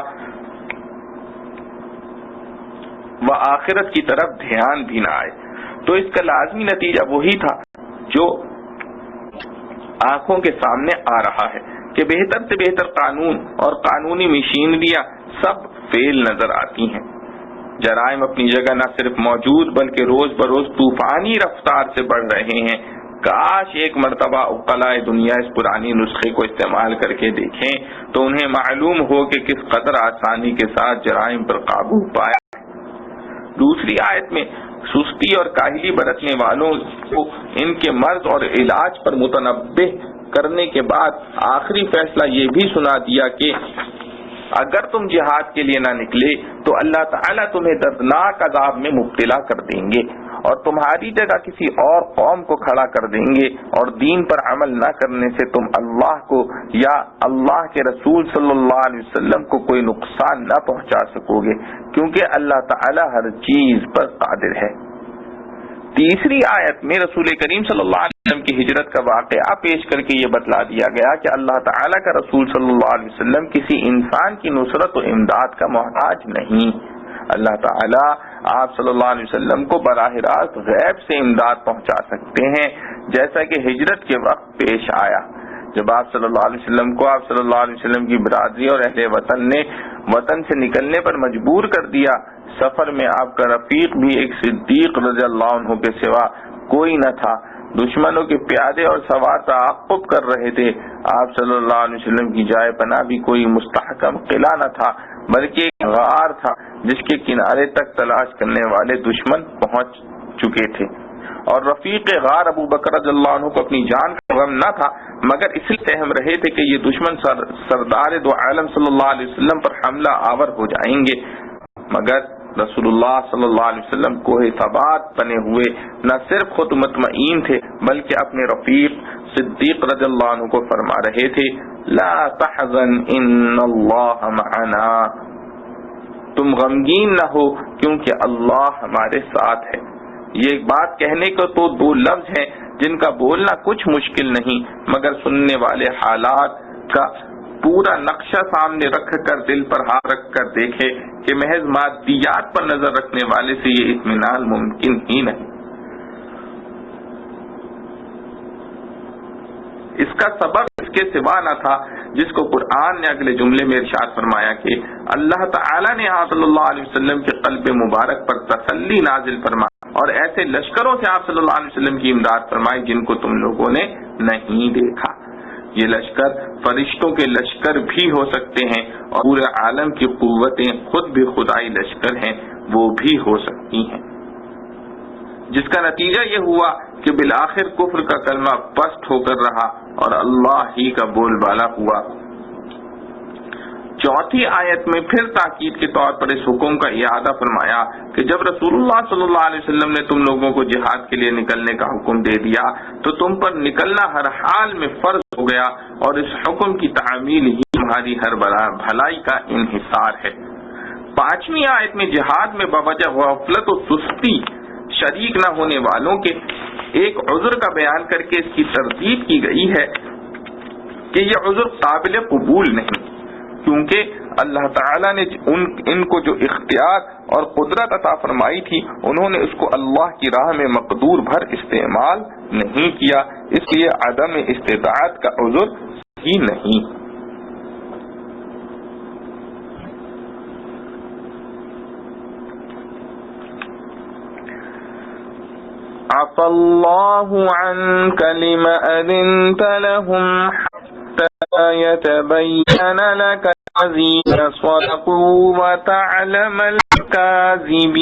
و آخرت کی طرف دھیان بھی نہ آئے۔ تو اس کا لازمی نتیجہ وہی تھا جو آنکھوں کے سامنے آ رہا ہے کہ بہتر سے بہتر قانون اور قانونی مشینریاں سب فیل نظر آتی ہیں۔ جرائم اپنی جگہ نہ صرف موجود بلکہ روز بروز طوفانی رفتار سے بڑھ رہے ہیں۔ کاش ایک مرتبہ عقلاء دنیا اس پرانی نسخے کو استعمال کر کے دیکھیں تو انہیں معلوم ہو کہ کس قدر آسانی کے ساتھ جرائم پر قابو پایا۔ دوسری آیت میں سستی اور کاہلی برتنے والوں کو ان کے مرض اور علاج پر متنبہ کرنے کے بعد آخری فیصلہ یہ بھی سنا دیا کہ اگر تم جہاد کے لیے نہ نکلے تو اللہ تعالیٰ تمہیں دردناک عذاب میں مبتلا کر دیں گے اور تمہاری جگہ کسی اور قوم کو کھڑا کر دیں گے، اور دین پر عمل نہ کرنے سے تم اللہ کو یا اللہ کے رسول صلی اللہ علیہ وسلم کو کوئی نقصان نہ پہنچا سکو گے، کیونکہ اللہ تعالیٰ ہر چیز پر قادر ہے۔ تیسری آیت میں رسول کریم صلی اللہ علیہ وسلم کی ہجرت کا واقعہ پیش کر کے یہ بتلا دیا گیا کہ اللہ تعالیٰ کا رسول صلی اللہ علیہ وسلم کسی انسان کی نصرت و امداد کا محتاج نہیں۔ اللہ تعالیٰ آپ صلی اللہ علیہ وسلم کو براہ راست غیب سے امداد پہنچا سکتے ہیں، جیسا کہ ہجرت کے وقت پیش آیا جب آپ صلی اللہ علیہ وسلم کو آپ صلی اللہ علیہ وسلم کی برادری اور اہل وطن نے وطن سے نکلنے پر مجبور کر دیا۔ سفر میں آپ کا رفیق بھی ایک صدیق رضی اللہ عنہ کے سوا کوئی نہ تھا۔ دشمنوں کے پیادے اور سوار تعاقب کر رہے تھے۔ آپ صلی اللہ علیہ وسلم کی جائے پناہ بھی کوئی مستحکم قلعہ نہ تھا بلکہ ایک غار تھا جس کے کنارے تک تلاش کرنے والے دشمن پہنچ چکے تھے، اور رفیق غار ابو بکر رضی اللہ عنہ کو اپنی جان کا غم نہ تھا مگر اس لیے ہم رہے تھے کہ یہ دشمن سردار دو عالم صلی اللہ علیہ وسلم پر حملہ آور ہو جائیں گے، مگر رسول اللہ صلی اللہ علیہ وسلم کوہ ثبات بنے ہوئے نہ صرف خود مطمئن تھے بلکہ اپنے رفیق صدیق رضی اللہ عنہ کو فرما رہے تھے لا تحزن ان اللہ معنا، تم غمگین نہ ہو کیونکہ اللہ ہمارے ساتھ ہے۔ یہ ایک بات کہنے کو تو دو لفظ ہیں جن کا بولنا کچھ مشکل نہیں، مگر سننے والے حالات کا پورا نقشہ سامنے رکھ کر دل پر ہاتھ رکھ کر دیکھے کہ محض مادیات پر نظر رکھنے والے سے یہ اطمینان ممکن ہی نہیں۔ اس کا سبب اس کے سوا نہ تھا جس کو قرآن نے اگلے جملے میں ارشاد فرمایا کہ اللہ تعالیٰ نے آپ صلی اللہ علیہ وسلم کے قلب مبارک پر تسلی نازل فرمائی اور ایسے لشکروں سے آپ صلی اللہ علیہ وسلم کی امداد فرمائی جن کو تم لوگوں نے نہیں دیکھا۔ یہ لشکر فرشتوں کے لشکر بھی ہو سکتے ہیں اور پورے عالم کی قوتیں خود بھی خدائی لشکر ہیں، وہ بھی ہو سکتی ہیں، جس کا نتیجہ یہ ہوا کہ بالآخر کفر کا کلمہ پست ہو کر رہا اور اللہ ہی کا بول بالا ہوا۔ چوتھی آیت میں پھر تاکید کے طور پر اس حکم کا اعادہ فرمایا کہ جب رسول اللہ صلی اللہ علیہ وسلم نے تم لوگوں کو جہاد کے لیے نکلنے کا حکم دے دیا تو تم پر نکلنا ہر حال میں فرض ہو گیا، اور اس حکم کی تعمیل ہی تمہاری ہر بھلائی کا انحصار ہے۔ پانچویں آیت میں جہاد میں بوجہ غفلت و سستی شریک نہ ہونے والوں کے ایک عذر کا بیان کر کے اس کی تردید کی گئی ہے کہ یہ عذر قابل قبول نہیں، کیونکہ اللہ تعالیٰ نے ان کو جو اختیار اور قدرت عطا فرمائی تھی انہوں نے اس کو اللہ کی راہ میں مقدور بھر استعمال نہیں کیا، اس لیے عدم استطاعت کا عذر ہی نہیں۔ عفى الله عنك لم أذنت لهم حتى يتبين لك الذين صدقوا وتعلم الكاذبين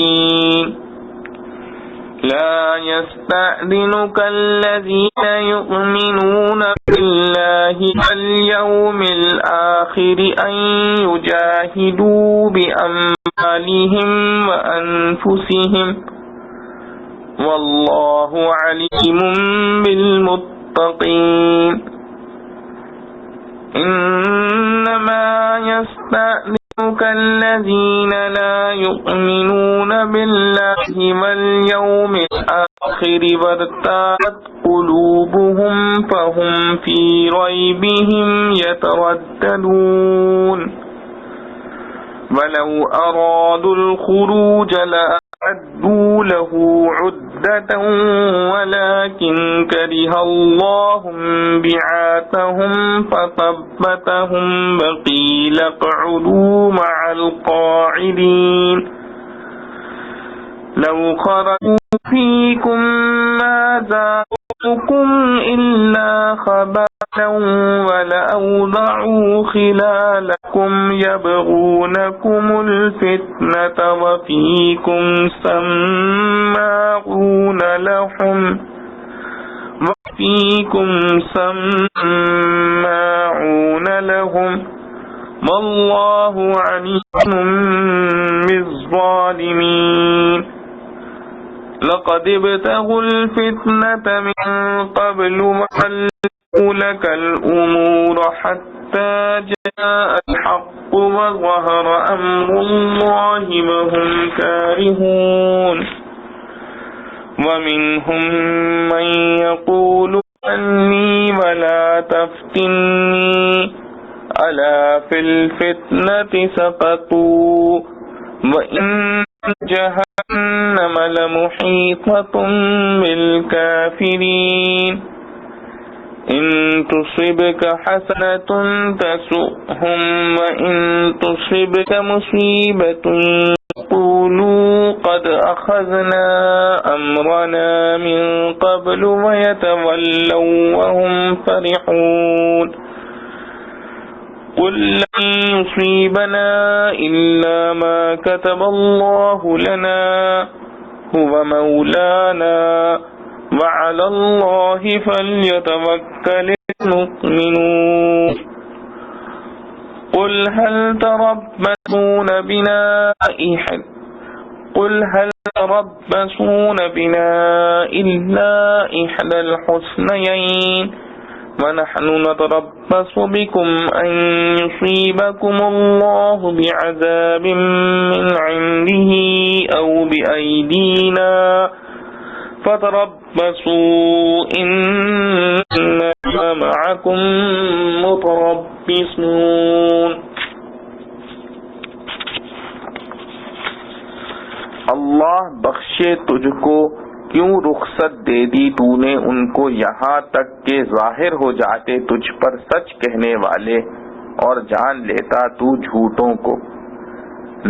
لا يستأذنك الذين يؤمنون بالله واليوم الآخر أن يجاهدوا بأموالهم وأنفسهم واللہ علیم بالمتقین انما يستأذنك الذين لا يؤمنون بالله واليوم الآخر وارتابت قلوبهم فهم في ريبهم يترددون ولو أرادوا الخروج لأعدوا له عدة ولكن كره الله بعاثهم فثبتهم وقيل اقعدوا مع القاعدين لو خرجوا فيكم ما زادوكم إلا خبالا ولأوضعوا خلالكم يبغونكم الفتنة وفيكم سماعون لهم والله عليم بالظالمين لقد ابتغوا الفتنة من قبل وحلوا لك الأمور حتى جاء الحق وظهر أمر الله وهم كارهون ومنهم من يقول عني ولا تفتني ألا في الفتنة سقطوا وإن جهنم لمحيطة بالكافرين إن تصبك حسنة تسؤهم وإن تصبك مصيبة يقولوا قد أخذنا أمرنا من قبل ويتولوا وهم فرحون قل لن يصيبنا إلا ما كتب الله لنا هو مولانا وعلى الله فليتوكل المؤمنون قل هل تربصون بنا إلا إحدى الحسنيين ونحن نتربص بكم أن يصيبكم الله بعذاب من عنده أو بأيدينا فتربصوا إننا معكم متربصون اللہ بخشے تجھ کو کیوں رخصت دے دی تو نے ان کو یہاں تک کہ ظاہر ہو جاتے تجھ پر سچ کہنے والے اور جان لیتا تو جھوٹوں کو.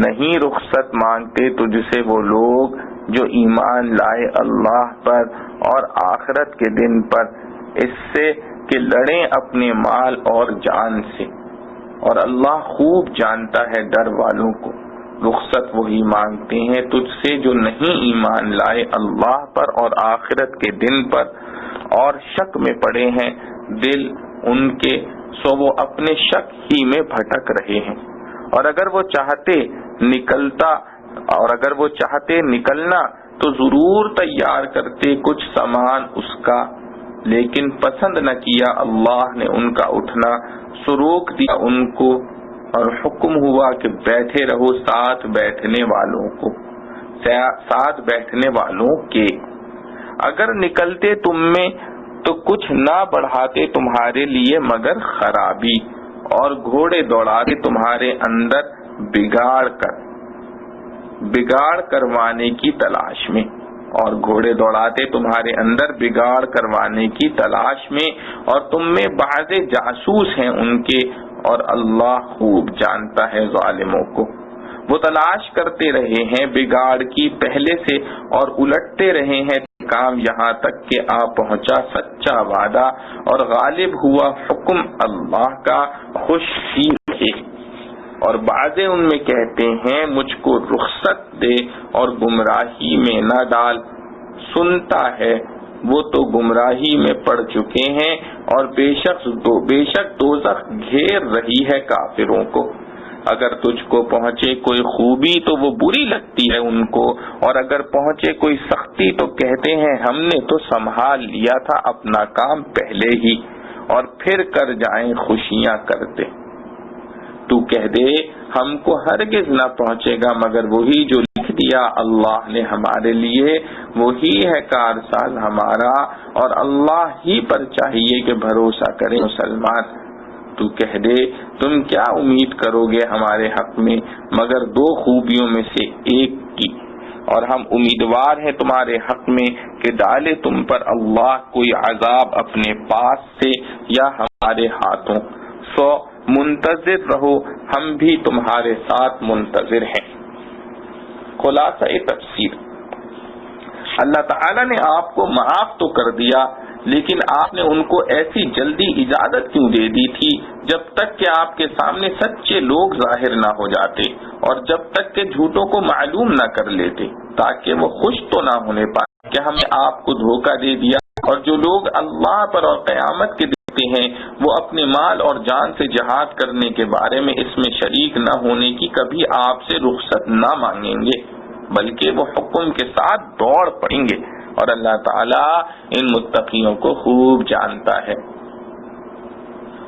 نہیں رخصت مانگتے تجھ سے وہ لوگ جو ایمان لائے اللہ پر اور آخرت کے دن پر، اس سے کہ لڑیں اپنے مال اور جان سے، اور اللہ خوب جانتا ہے ڈر والوں کو. رخصت وہی مانگتے ہیں تجھ سے جو نہیں ایمان لائے اللہ پر اور آخرت کے دن پر اور شک میں پڑے ہیں دل ان کے، سو وہ اپنے شک ہی میں بھٹک رہے ہیں. اور اگر وہ چاہتے نکلنا تو ضرور تیار کرتے کچھ سامان اس کا، لیکن پسند نہ کیا اللہ نے ان کا اٹھنا، سو روک دیا ان کو اور حکم ہوا کہ بیٹھے رہو ساتھ بیٹھنے والوں کے. اگر نکلتے تم میں تو کچھ نہ بڑھاتے تمہارے لیے مگر خرابی، اور گھوڑے دوڑاتے تمہارے اندر بگاڑ کروانے کی تلاش میں، اور گھوڑے دوڑاتے تمہارے اندر بگاڑ کروانے کی تلاش میں، اور تم میں بعض جاسوس ہیں ان کے، اور اللہ خوب جانتا ہے ظالموں کو. وہ تلاش کرتے رہے ہیں بگاڑ کی پہلے سے اور الٹتے رہے ہیں کام یہاں تک کہ آ پہنچا سچا وعدہ اور غالب ہوا حکم اللہ کا. خوش ہی رہے. اور بعضے ان میں کہتے ہیں مجھ کو رخصت دے اور گمراہی میں نہ ڈال. سنتا ہے وہ تو گمراہی میں پڑ چکے ہیں، اور بے شک دوزخ گھیر رہی ہے کافروں کو. اگر تجھ کو پہنچے کوئی خوبی تو وہ بری لگتی ہے ان کو، اور اگر پہنچے کوئی سختی تو کہتے ہیں ہم نے تو سنبھال لیا تھا اپنا کام پہلے ہی، اور پھر کر جائیں خوشیاں کرتے۔ تو کہہ دے ہم کو ہرگز نہ پہنچے گا مگر وہی جو لکھ دیا اللہ نے ہمارے لیے، وہی ہے کارساز ہمارا، اور اللہ ہی پر چاہیے کہ بھروسہ کریں مسلمان۔ تو کہہ دے تم کیا امید کرو گے ہمارے حق میں مگر دو خوبیوں میں سے ایک کی، اور ہم امیدوار ہیں تمہارے حق میں کہ ڈالے تم پر اللہ کوئی عذاب اپنے پاس سے یا ہمارے ہاتھوں، سو منتظر رہو ہم بھی تمہارے ساتھ منتظر ہیں۔ خلاصہ تفسیر، اللہ تعالیٰ نے آپ کو معاف تو کر دیا، لیکن آپ نے ان کو ایسی جلدی اجازت کیوں دے دی تھی جب تک کہ آپ کے سامنے سچے لوگ ظاہر نہ ہو جاتے اور جب تک کہ جھوٹوں کو معلوم نہ کر لیتے، تاکہ وہ خوش تو نہ ہونے پائے کہ ہم نے آپ کو دھوکہ دے دیا۔ اور جو لوگ اللہ پر اور قیامت کے دیتے ہیں وہ اپنے مال اور جان سے جہاد کرنے کے بارے میں اس میں شریک نہ ہونے کی کبھی آپ سے رخصت نہ مانگیں گے، بلکہ وہ حکم کے ساتھ دوڑ پڑیں گے، اور اللہ تعالیٰ ان متقیوں کو خوب جانتا ہے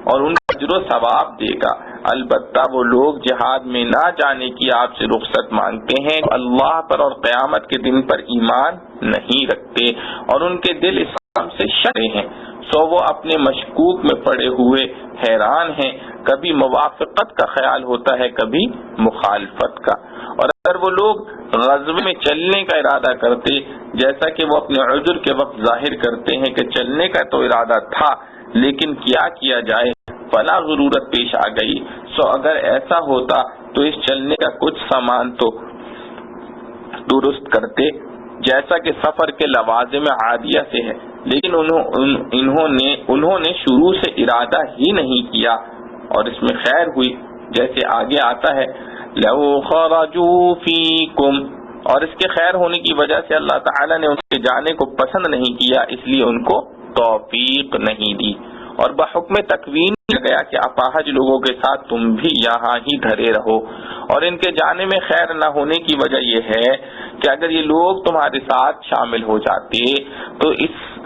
اور ان کا اجر و ثواب دے گا۔ البتہ وہ لوگ جہاد میں نہ جانے کی آپ سے رخصت مانگتے ہیں، اللہ پر اور قیامت کے دن پر ایمان نہیں رکھتے اور ان کے دل اسلام سے شرے ہیں، سو وہ اپنے مشکوک میں پڑے ہوئے حیران ہیں، کبھی موافقت کا خیال ہوتا ہے کبھی مخالفت کا۔ اور اگر وہ لوگ غزوے میں چلنے کا ارادہ کرتے، جیسا کہ وہ اپنے عذر کے وقت ظاہر کرتے ہیں کہ چلنے کا تو ارادہ تھا لیکن کیا جائے فلا ضرورت پیش آ گئی، سو اگر ایسا ہوتا تو اس چلنے کا کچھ سامان تو درست کرتے جیسا کہ سفر کے لوازم عادیہ سے ہے، لیکن انہوں نے شروع سے ارادہ ہی نہیں کیا اور اس میں خیر ہوئی، جیسے آگے آتا ہے لَوْ خَرَجُوا فِيكُمْ، اور اس کے خیر ہونے کی وجہ سے اللہ تعالیٰ نے ان کے جانے کو پسند نہیں کیا، اس لیے ان کو توفیق نہیں دی، اور بحکم تکوین کیا گیا کہ اپاہج لوگوں کے ساتھ تم بھی یہاں ہی دھرے رہو۔ اور ان کے جانے میں خیر نہ ہونے کی وجہ یہ ہے کہ اگر یہ لوگ تمہارے ساتھ شامل ہو جاتے تو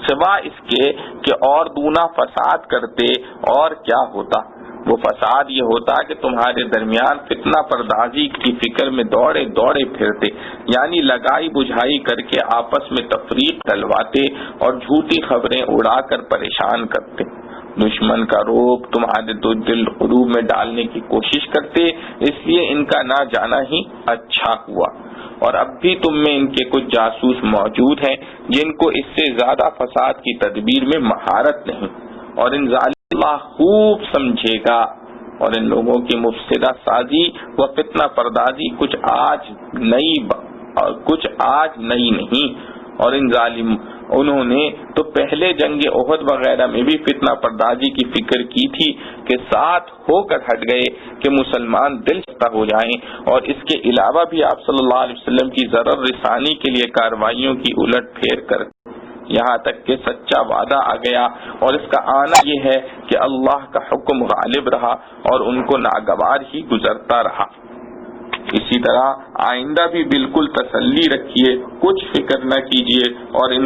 سوا اس کے کہ اور دونا فساد کرتے، اور کیا ہوتا؟ وہ فساد یہ ہوتا کہ تمہارے درمیان فتنہ پردازی کی فکر میں دوڑے پھرتے، یعنی لگائی بجھائی کر کے آپس میں تفریق ڈلواتے اور جھوٹی خبریں اڑا کر پریشان کرتے، دشمن کا روب تمہارے دل قلوب میں ڈالنے کی کوشش کرتے، اس لیے ان کا نہ جانا ہی اچھا ہوا۔ اور اب بھی تم میں ان کے کچھ جاسوس موجود ہیں جن کو اس سے زیادہ فساد کی تدبیر میں مہارت نہیں، اور ان ظالم اللہ خوب سمجھے گا، اور ان لوگوں کی مفسدہ سازی و فتنہ پردازی کچھ آج نئی نہیں، اور ان ظالم انہوں نے تو پہلے جنگ احد وغیرہ میں بھی فتنہ پردازی کی فکر کی تھی کہ ساتھ ہو کر ہٹ گئے کہ مسلمان دل چستہ ہو جائیں، اور اس کے علاوہ بھی آپ صلی اللہ علیہ وسلم کی ضرر رسانی کے لیے کارروائیوں کی الٹ پھیر کر یہاں تک کہ سچا وعدہ آ گیا، اور اس کا آنا یہ ہے کہ اللہ کا حکم غالب رہا اور ان کو ناگوار ہی گزرتا رہا۔ اسی طرح آئندہ بھی بالکل تسلی رکھیے، کچھ فکر نہ کیجیے، اور ان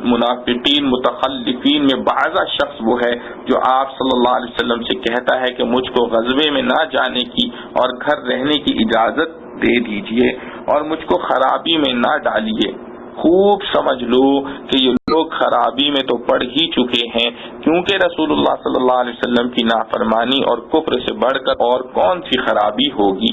منافقین متخلفین میں بعضا شخص وہ ہے جو آپ صلی اللہ علیہ وسلم سے کہتا ہے کہ مجھ کو غزوے میں نہ جانے کی اور گھر رہنے کی اجازت دے دیجیے اور مجھ کو خرابی میں نہ ڈالیے۔ خوب سمجھ لو کہ یہ لوگ خرابی میں تو پڑ ہی چکے ہیں، کیونکہ رسول اللہ صلی اللہ علیہ وسلم کی نافرمانی اور کفر سے بڑھ کر اور کون سی خرابی ہوگی،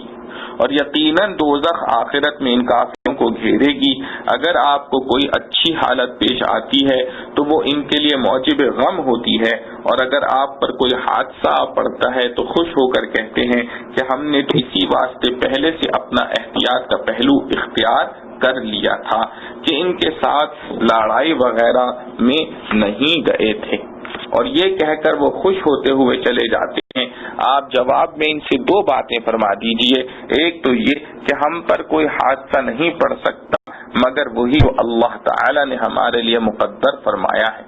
اور یقیناً دوزخ آخرت میں ان کافروں کو گھیرے گی۔ اگر آپ کو کوئی اچھی حالت پیش آتی ہے تو وہ ان کے لیے موجب غم ہوتی ہے، اور اگر آپ پر کوئی حادثہ پڑتا ہے تو خوش ہو کر کہتے ہیں کہ ہم نے تو اسی واسطے پہلے سے اپنا احتیاط کا پہلو اختیار کر لیا تھا کہ ان کے ساتھ لڑائی وغیرہ میں نہیں گئے تھے، اور یہ کہہ کر وہ خوش ہوتے ہوئے چلے جاتے ہیں۔ آپ جواب میں ان سے دو باتیں فرما دیجئے، ایک تو یہ کہ ہم پر کوئی حادثہ نہیں پڑ سکتا مگر وہی جو اللہ تعالی نے ہمارے لیے مقدر فرمایا ہے،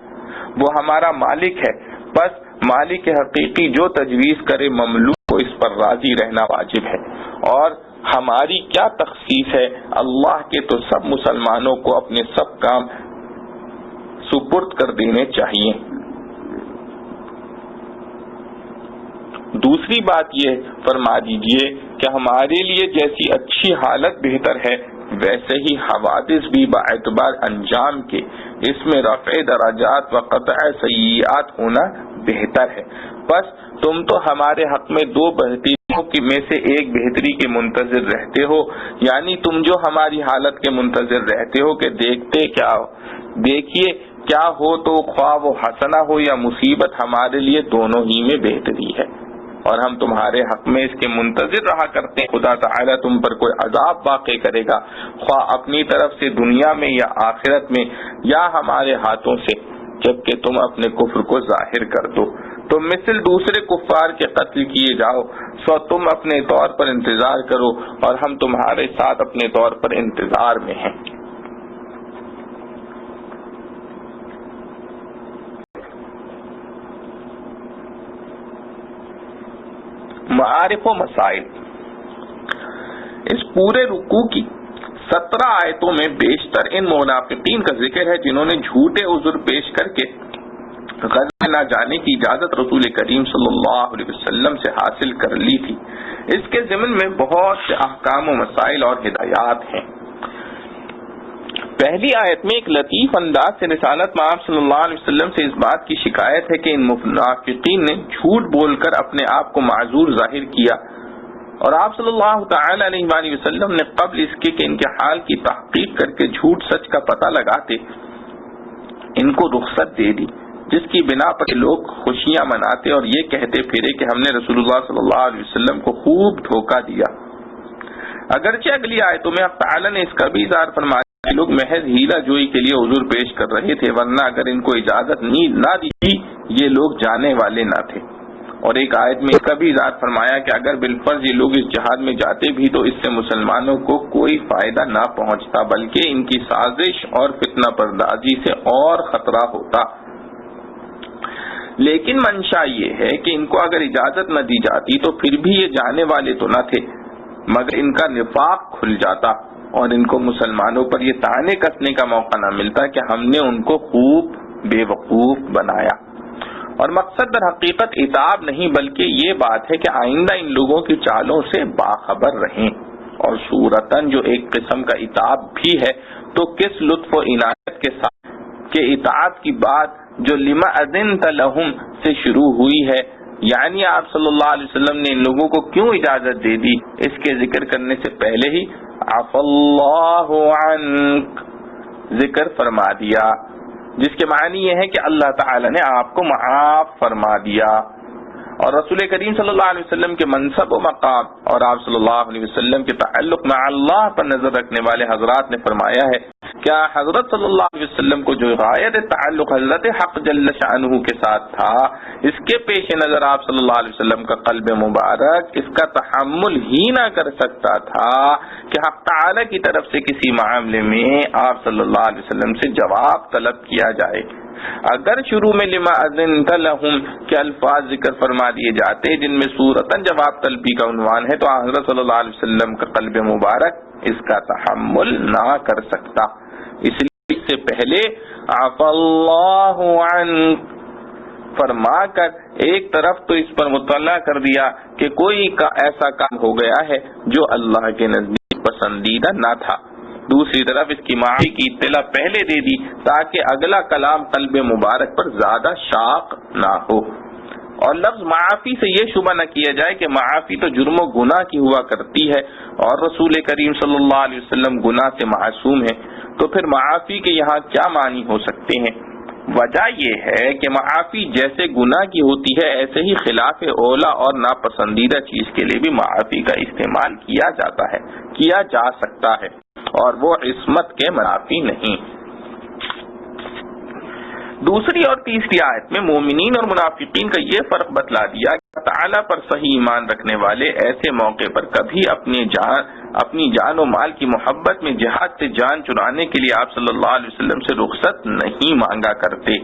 وہ ہمارا مالک ہے، بس مالک حقیقی جو تجویز کرے مملوک کو اس پر راضی رہنا واجب ہے، اور ہماری کیا تخصیص ہے، اللہ کے تو سب مسلمانوں کو اپنے سب کام سپرد کر دینے چاہیے۔ دوسری بات یہ فرما دیجئے کہ ہمارے لیے جیسی اچھی حالت بہتر ہے، ویسے ہی حوادث بھی باعتبار انجام کے اس میں رفع درجات و قطع سیئات ہونا بہتر ہے۔ بس تم تو ہمارے حق میں دو بہتریوں میں سے ایک بہتری کے منتظر رہتے ہو، یعنی تم جو ہماری حالت کے منتظر رہتے ہو کہ دیکھیے کیا ہو، تو خواہ وہ حسنہ ہو یا مصیبت، ہمارے لیے دونوں ہی میں بہتری ہے، اور ہم تمہارے حق میں اس کے منتظر رہا کرتے ہیں خدا تعالیٰ تم پر کوئی عذاب واقع کرے گا، خواہ اپنی طرف سے دنیا میں یا آخرت میں، یا ہمارے ہاتھوں سے، جبکہ تم اپنے کفر کو ظاہر کر دو تو مثل دوسرے کفار کے قتل کیے جاؤ، سو تم اپنے طور پر انتظار کرو اور ہم تمہارے ساتھ اپنے طور پر انتظار میں ہیں۔ معارف و مسائل۔ اس پورے رکوع کی 17 آیتوں میں بیشتر ان منافقین کا ذکر ہے جنہوں نے جھوٹے عذر پیش کر کے غزہ نہ جانے کی اجازت رسول کریم صلی اللہ علیہ وسلم سے حاصل کر لی تھی۔ اس کے ضمن میں بہت سے احکام و مسائل اور ہدایات ہیں۔ پہلی آیت میں ایک لطیف انداز سے رسالت مآب صلی اللہ علیہ وسلم سے اس بات کی شکایت ہے کہ ان منافقین نے جھوٹ بول کر اپنے آپ کو معذور ظاہر کیا، اور آپ صلی اللہ تعالی علیہ وآلہ وسلم نے قبل اس کے کہ ان کے حال کی تحقیق کر کے جھوٹ سچ کا پتہ لگاتے ان کو رخصت دے دی، جس کی بنا پر لوگ خوشیاں مناتے اور یہ کہتے پھرے کہ ہم نے رسول اللہ صلی اللہ علیہ وسلم کو خوب دھوکہ دیا۔ اگرچہ اگلی آیتوں میں اللہ تعالی نے اس کا بھی اظہار فرمایا کہ لوگ محض ہیلا جوئی کے لیے عذر پیش کر رہے تھے، ورنہ اگر ان کو اجازت نہ دی یہ لوگ جانے والے نہ تھے، اور ایک آیت میں اس کا بھی اظہار فرمایا کہ اگر بالفرض یہ لوگ اس جہاد میں جاتے بھی تو اس سے مسلمانوں کو کوئی فائدہ نہ پہنچتا، بلکہ ان کی سازش اور فتنہ پردازی سے اور خطرہ ہوتا۔ لیکن منشا یہ ہے کہ ان کو اگر اجازت نہ دی جاتی تو پھر بھی یہ جانے والے تو نہ تھے، مگر ان کا نفاق کھل جاتا اور ان کو مسلمانوں پر یہ طعنے کسنے کا موقع نہ ملتا کہ ہم نے ان کو خوب بے وقوف بنایا۔ اور مقصد در حقیقت عتاب نہیں بلکہ یہ بات ہے کہ آئندہ ان لوگوں کی چالوں سے باخبر رہیں، اور صورتاً جو ایک قسم کا عتاب بھی ہے تو کس لطف و عنایت کے ساتھ کہ اطاعت کی بات جو لما اذنت لہم سے شروع ہوئی ہے، یعنی آپ صلی اللہ علیہ وسلم نے ان لوگوں کو کیوں اجازت دے دی، اس کے ذکر کرنے سے پہلے ہی عفا اللہ عنک ذکر فرما دیا، جس کے معنی یہ ہے کہ اللہ تعالی نے آپ کو معاف فرما دیا۔ اور رسول کریم صلی اللہ علیہ وسلم کے منصب و مقام اور آپ صلی اللہ علیہ وسلم کے تعلق مع اللہ پر نظر رکھنے والے حضرات نے فرمایا ہے کیا حضرت صلی اللہ علیہ وسلم کو جو غایت تعلق حضرت حق جل شانہ کے ساتھ تھا، اس کے پیش نظر آپ صلی اللہ علیہ وسلم کا قلب مبارک اس کا تحمل ہی نہ کر سکتا تھا کہ حق تعالی کی طرف سے کسی معاملے میں آپ صلی اللہ علیہ وسلم سے جواب طلب کیا جائے۔ اگر شروع میں لما اذنت لہم کے الفاظ ذکر فرما دیے جاتے جن میں صورتاً جواب طلبی کا عنوان ہے، تو حضرت صلی اللہ علیہ وسلم کا قلب مبارک اس کا تحمل نہ کر سکتا، اس لیے اس سے پہلے عفا اللہ عنک فرما کر ایک طرف تو اس پر مطلع کر دیا کہ کوئی ایسا کام ہو گیا ہے جو اللہ کے نزدیک پسندیدہ نہ تھا، دوسری طرف اس کی معافی کی اطلاع پہلے دے دی تاکہ اگلا کلام قلب مبارک پر زیادہ شاق نہ ہو۔ اور لفظ معافی سے یہ شبہ نہ کیا جائے کہ معافی تو جرم و گناہ کی ہوا کرتی ہے اور رسول کریم صلی اللہ علیہ وسلم گناہ سے معصوم ہے، تو پھر معافی کے یہاں کیا معنی ہو سکتے ہیں؟ وجہ یہ ہے کہ معافی جیسے گناہ کی ہوتی ہے ایسے ہی خلاف اولا اور ناپسندیدہ چیز کے لیے بھی معافی کا استعمال کیا جا سکتا ہے اور وہ عصمت کے منافی نہیں۔ دوسری اور تیسری آیت میں مومنین اور منافقین کا یہ فرق بتلا دیا کہ تعالیٰ پر صحیح ایمان رکھنے والے ایسے موقع پر کبھی اپنی جان و مال کی محبت میں جہاد سے جان چرانے کے لیے آپ صلی اللہ علیہ وسلم سے رخصت نہیں مانگا کرتے،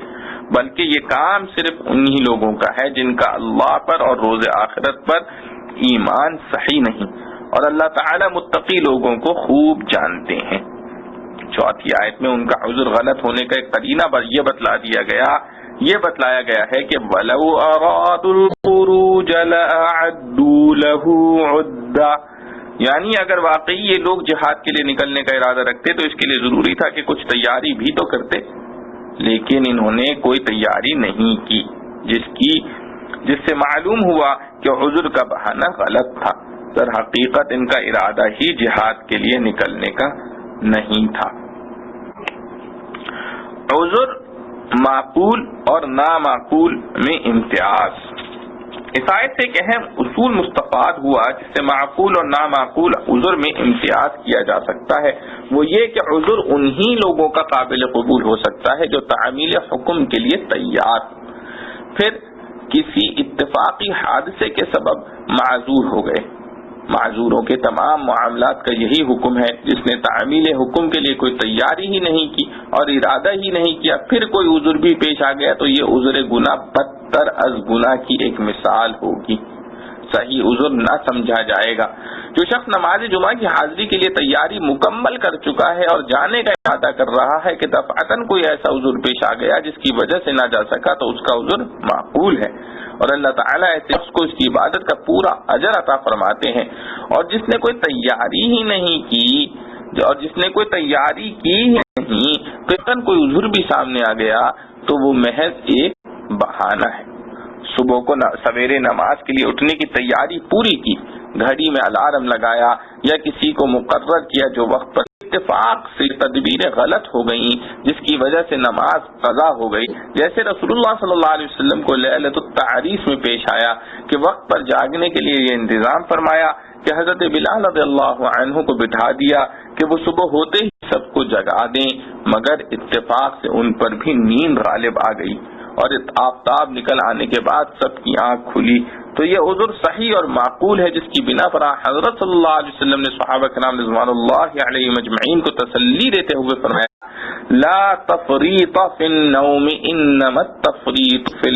بلکہ یہ کام صرف انہی لوگوں کا ہے جن کا اللہ پر اور روز آخرت پر ایمان صحیح نہیں، اور اللہ تعالی متقی لوگوں کو خوب جانتے ہیں۔ چوتھی آیت میں ان کا عذر غلط ہونے کا ایک قرینہ یہ بتلایا گیا ہے کہ وَلَوْ أَرَادُوا الْخُرُوجَ لَأَعَدُّوا لَهُ عُدَّةً، یعنی اگر واقعی یہ لوگ جہاد کے لیے نکلنے کا ارادہ رکھتے تو اس کے لیے ضروری تھا کہ کچھ تیاری بھی تو کرتے، لیکن انہوں نے کوئی تیاری نہیں کی، جس سے معلوم ہوا کہ عذر کا بہانہ غلط تھا۔ در حقیقت ان کا ارادہ ہی جہاد کے لیے نکلنے کا نہیں تھا۔ عذر معقول اور نامعقول میں امتیاز۔ اس آیت سے ایک اہم اصول مستفاد ہوا جس سے معقول اور نامعقول عذر میں امتیاز کیا جا سکتا ہے، وہ یہ کہ عذر انہی لوگوں کا قابل قبول ہو سکتا ہے جو تعمیل حکم کے لیے تیار، پھر کسی اتفاقی حادثے کے سبب معذور ہو گئے۔ معذوروں کے تمام معاملات کا یہی حکم ہے، جس نے تعمیل حکم کے لیے کوئی تیاری ہی نہیں کی اور ارادہ ہی نہیں کیا، پھر کوئی عذر بھی پیش آ گیا تو یہ عذر گناہ بدتر از گناہ کی ایک مثال ہوگی، صحیح عذر نہ سمجھا جائے گا۔ جو شخص نماز جمعہ کی حاضری کے لیے تیاری مکمل کر چکا ہے اور جانے کا ارادہ کر رہا ہے کہ دفعتاً کوئی ایسا عذر پیش آ گیا جس کی وجہ سے نہ جا سکا تو اس کا عذر معقول ہے، اور اللہ تعالیٰ ایسے شخص کو اس کی عبادت کا پورا اجر عطا فرماتے ہیں۔ اور جس نے کوئی تیاری ہی نہیں کوئی عذر بھی سامنے آ گیا تو وہ محض ایک بہانہ ہے۔ صبح کو سویرے نماز کے لیے اٹھنے کی تیاری پوری کی، گھڑی میں الارم لگایا یا کسی کو مقرر کیا جو وقت پر، اتفاق سے تدبیریں غلط ہو گئیں جس کی وجہ سے نماز قضا ہو گئی، جیسے رسول اللہ صلی اللہ علیہ وسلم کو لیلۃ التعریس میں پیش آیا کہ وقت پر جاگنے کے لیے یہ انتظام فرمایا کہ حضرت بلال رضی اللہ عنہ کو بٹھا دیا کہ وہ صبح ہوتے ہی سب کو جگا دیں، مگر اتفاق سے ان پر بھی نیند غالب آ گئی اور آفتاب نکل آنے کے بعد سب کی آنکھ کھلی، تو یہ عذر صحیح اور معقول ہے، جس کی بنا پر حضرت صلی اللہ علیہ وسلم نے صحابہ کرام رضوان اللہ علیہم اجمعین کو تسلی دیتے ہوئے فرمایا لا تفریط فی النوم انما التفریط فی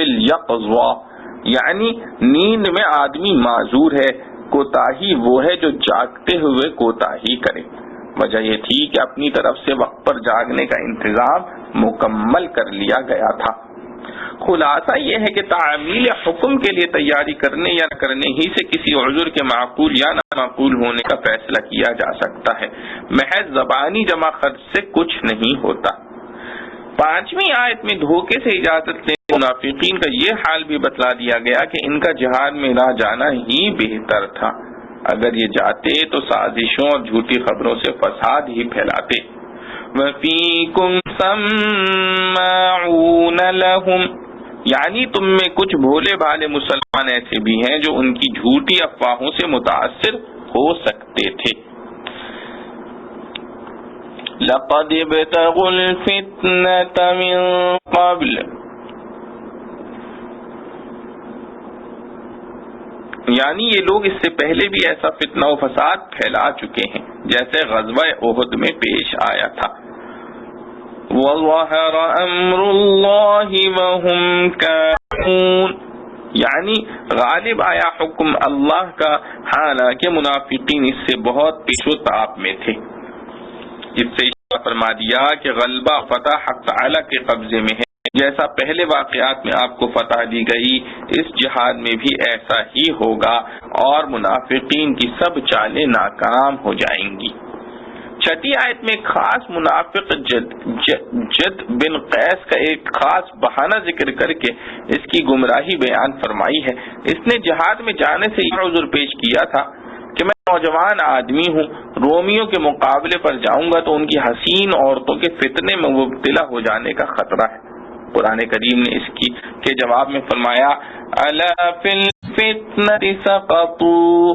الیقظہ، یعنی نیند میں آدمی معذور ہے، کوتاہی وہ ہے جو جاگتے ہوئے کوتاہی کرے۔ وجہ یہ تھی کہ اپنی طرف سے وقت پر جاگنے کا انتظام مکمل کر لیا گیا تھا۔ خلاصہ یہ ہے کہ تعمیل حکم کے لیے تیاری کرنے یا نہ کرنے ہی سے کسی عذر کے معقول یا نامعقول ہونے کا فیصلہ کیا جا سکتا ہے، محض زبانی جمع خرچ سے کچھ نہیں ہوتا۔ پانچویں آیت میں دھوکے سے اجازت لینے منافقین کا یہ حال بھی بتلا دیا گیا کہ ان کا جہاد میں نہ جانا ہی بہتر تھا، اگر یہ جاتے تو سازشوں اور جھوٹی خبروں سے فساد ہی پھیلاتے۔ وَفِيكُمْ سَمَّاعُونَ لَهُمْ، یعنی تم میں کچھ بھولے بھالے مسلمان ایسے بھی ہیں جو ان کی جھوٹی افواہوں سے متاثر ہو سکتے تھے۔ لَقَدِ ابْتَغُوا الْفِتْنَةَ مِن قَبْلُ، یعنی یہ لوگ اس سے پہلے بھی ایسا فتنہ و فساد پھیلا چکے ہیں جیسے غزوہ احد میں پیش آیا تھا۔ وَظَهَرَ أَمْرُ اللَّهِ وَهُمْ كَارِهُونَ، یعنی غالب آیا حکم اللہ کا، حالانکہ منافقین اس سے بہت پیش و تاب میں تھے۔ جس سے اشارہ فرما دیا کہ غلبہ فتح حق تعالی کے قبضے میں ہے، جیسا پہلے واقعات میں آپ کو فتح دی گئی، اس جہاد میں بھی ایسا ہی ہوگا اور منافقین کی سب چالیں ناکام ہو جائیں گی۔ چھٹی آیت میں خاص منافق جد بن قیس کا ایک خاص بہانہ ذکر کر کے اس کی گمراہی بیان فرمائی ہے۔ اس نے جہاد میں جانے سے یہ عذر پیش کیا تھا کہ میں نوجوان آدمی ہوں، رومیوں کے مقابلے پر جاؤں گا تو ان کی حسین عورتوں کے فتنے میں مبتلا ہو جانے کا خطرہ ہے۔ قرآن کریم نے اس کی کے جواب میں فرمایا الا فی الفتنة سقطوا،